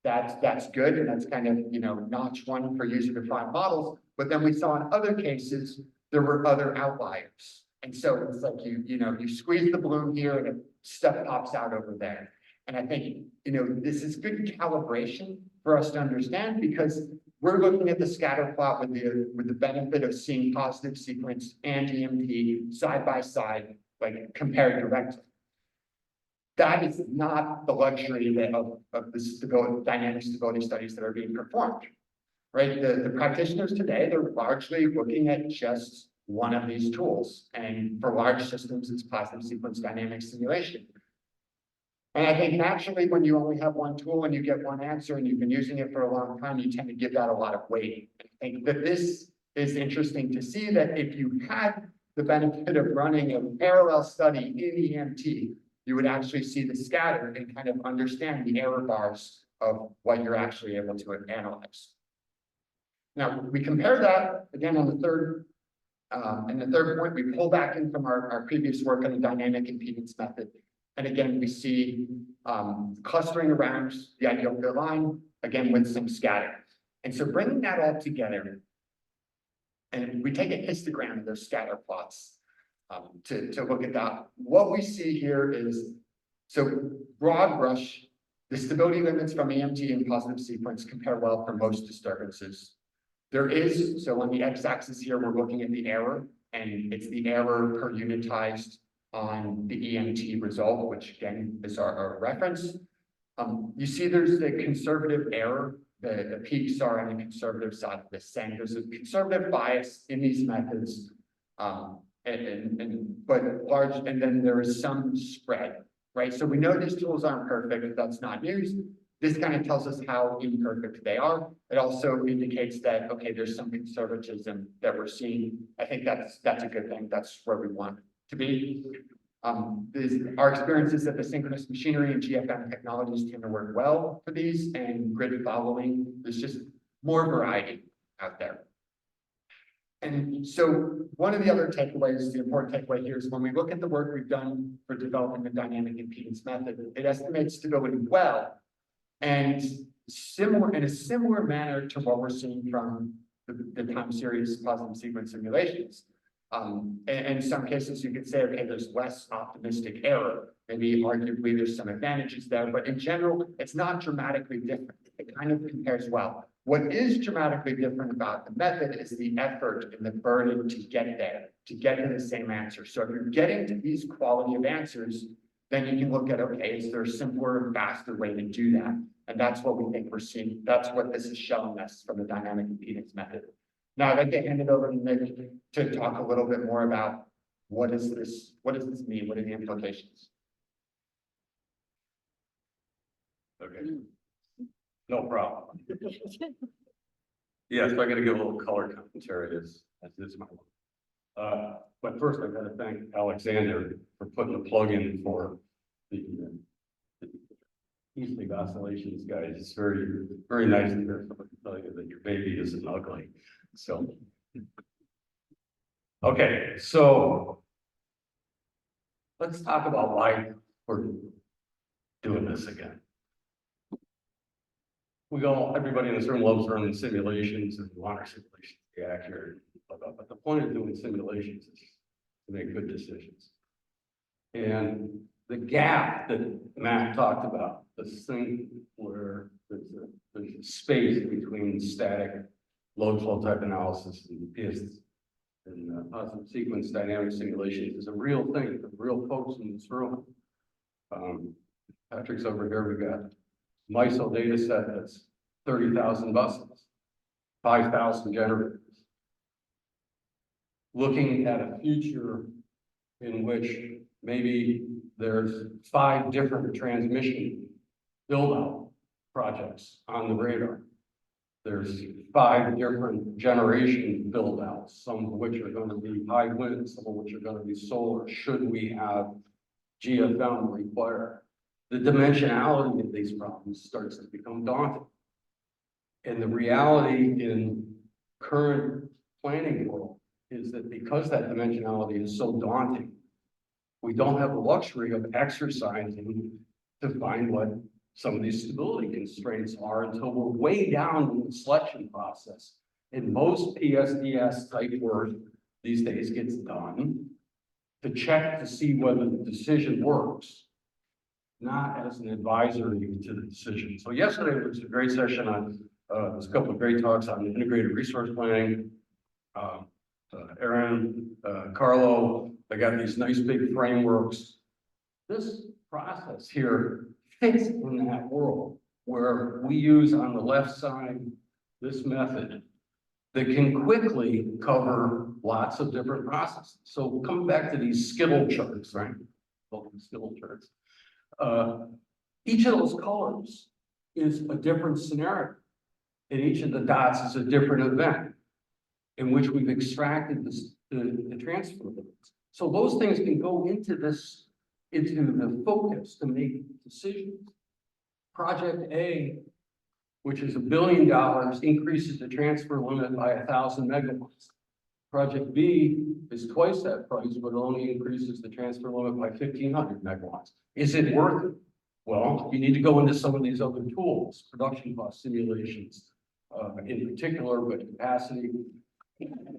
that's good, and that's kind of, you know, notch one for user-defined models. But then we saw in other cases, there were other outliers. And so it's like you squeeze the balloon here and stuff pops out over there. And I think, you know, this is good calibration for us to understand, because we're looking at the scatter plot with the benefit of seeing positive sequence and EMT side by side, like compared directly. That is not the luxury of the dynamic stability studies that are being performed, right? The practitioners today, they're largely looking at just one of these tools. And for large systems, it's positive sequence dynamic simulation. And I think naturally, when you only have one tool and you get one answer and you've been using it for a long time, you tend to give that a lot of weight. I think that this is interesting to see that if you had the benefit of running a parallel study in EMT, you would actually see the scatter and kind of understand the error bars of what you're actually able to analyze. Now, we compare that again on the third point, we pull back in from our previous work on the dynamic impedance method. And again, we see clustering around the ideal fit line, again, with some scatter. And so bringing that all together, and we take a histogram of those scatter plots to look at that. What we see here is, so broad brush, the stability limits from EMT and positive sequence compare well for most disturbances. There is, so on the x-axis here, we're looking at the error, and it's the error per unitized on the EMT result, which again is our reference. You see there's the conservative error, the peaks are on the conservative side of the same. There's a conservative bias in these methods, but large, and then there is some spread, right? So we know these tools aren't perfect, that's not news. This kind of tells us how imperfect they are. It also indicates that, okay, there's some conservatism that we're seeing. I think that's a good thing. That's where we want to be. Our experience is that the synchronous machinery and GFM technologies tend to work well for these, and grid following, there's just more variety out there. And so one of the other takeaways, the important takeaway here, is when we look at the work we've done for developing the dynamic impedance method, it estimates stability well, and in a similar manner to what we're seeing from the time series positive sequence simulations. In some cases, you could say, okay, there's less optimistic error. Maybe arguably there's some advantages there, but in general, it's not dramatically different. It kind of compares well. What is dramatically different about the method is the effort and the burden to get there, to get to the same answer. So if you're getting to these quality of answers, then you can look at, okay, is there a simpler and faster way to do that? And that's what we think we're seeing. That's what this is showing us from the dynamic impedance method. Now I'd like to hand it over to Nick to talk a little bit more about what does this mean? What are the implications? Okay, no problem. Yes, I got to give a little color commentary as this is my one. But first, I got to thank Aleksandar for putting the plug in for the Eastleigh Oscillations guys. It's very, very nice to hear somebody tell you that your baby isn't ugly. So, okay, so let's talk about why we're doing this again. Everybody in this room loves running simulations and we want our simulations to be accurate. But the point of doing simulations is to make good decisions. And the gap that Matt talked about, this thing where there's a space between static load flow type analysis and PSSE and positive sequence dynamic simulations, is a real thing for real folks in this room. Patrick's over here. We got MISO data set that's 30,000 buses, 5,000 generators. Looking at a future in which maybe there's 5 different transmission build-out projects on the radar. There's 5 different generation build-outs, some of which are going to be high wind, some of which are going to be solar. Should we have GFM required? The dimensionality of these problems starts to become daunting. And the reality in current planning world is that because that dimensionality is so daunting, we don't have the luxury of exercising to find what some of these stability constraints are until we're way down in the selection process. And most PSDS type work these days gets done to check to see whether the decision works, not as an advisory to the decision. So yesterday was a great session on, there's a couple of great talks on integrated resource planning. Aaron, Carlo, they got these nice big frameworks. This process here fits in that world where we use on the left side this method that can quickly cover lots of different processes. So coming back to these skittle charts, right? Skittle charts. Each of those colors is a different scenario. And each of the dots is a different event in which we've extracted the transfer limits. So those things can go into this, into the focus to make decisions. Project A, which is $1 billion, increases the transfer limit by 1,000 megawatts. Project B is twice that price, but only increases the transfer limit by 1,500 megawatts. Is it worth it? Well, you need to go into some of these other tools, production cost simulations, in particular, but capacity.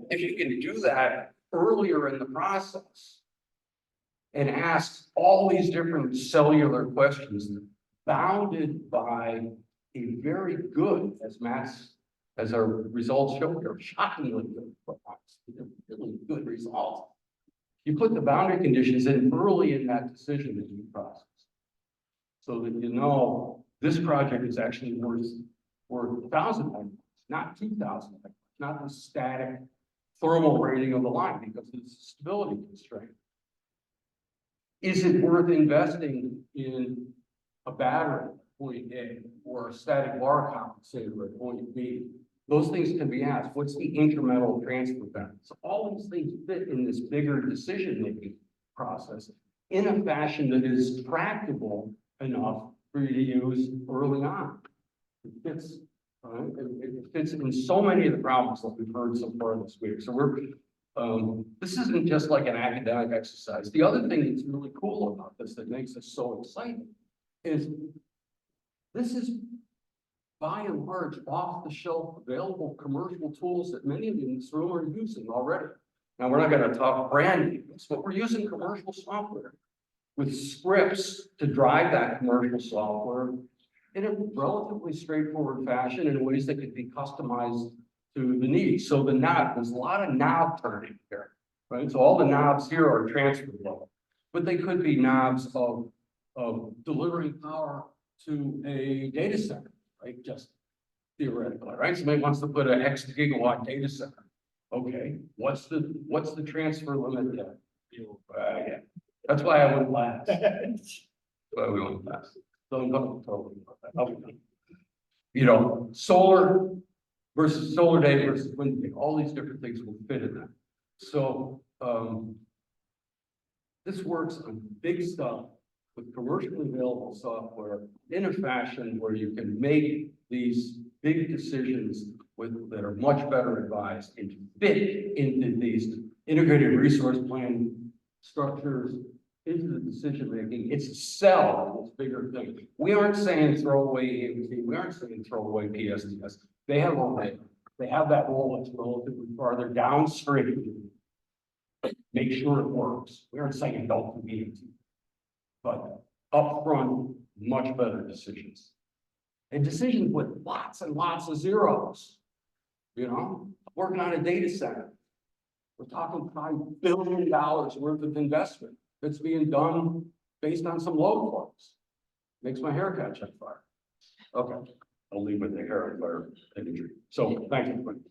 If you can do that earlier in the process and ask all these different cellular questions bounded by a very good, as our results show, they're shockingly good, really good results. You put the boundary conditions in early in that decision-making process so that you know this project is actually worth 1,000 megawatts, not 2,000 megawatts, not the static thermal rating of the line because it's a stability constraint. Is it worth investing in a battery at point A or a static bar compensator at point B? Those things can be asked. What's the incremental transfer benefit? So all these things fit in this bigger decision-making process in a fashion that is tractable enough for you to use early on. It fits. It fits in so many of the problems that we've heard so far this week. So this isn't just like an academic exercise. The other thing that's really cool about this that makes us so exciting is this is by and large off-the-shelf available commercial tools that many of you in this room are using already. Now, we're not going to talk brand names, but we're using commercial software with scripts to drive that commercial software in a relatively straightforward fashion in ways that could be customized to the needs. So there's a lot of knob turning here, right? So all the knobs here are transfer level, but they could be knobs of delivering power to a data center, right? Just theoretically, right? Somebody wants to put an X gigawatt data center. Okay, what's the transfer limit there? Yeah. That's why I went last. That's why we went last. Don't go totally about that. You know, solar versus solar day versus wind day, all these different things will fit in that. So this works on big stuff with commercially available software in a fashion where you can make these big decisions that are much better advised and fit into these integrated resource plan structures into the decision making. It's a cell in this bigger thing. We aren't saying throw away EMT. We aren't saying throw away PSDS. They have that role that's relatively farther downstream. Make sure it works. We aren't saying don't do EMT, but upfront, much better decisions. And decisions with lots and lots of zeros. You know, working on a data center. We're talking $5 billion worth of investment that's being done based on some low flows. Makes my hair catch on fire. Okay, I'll leave with the hair on fire imagery. So thank you.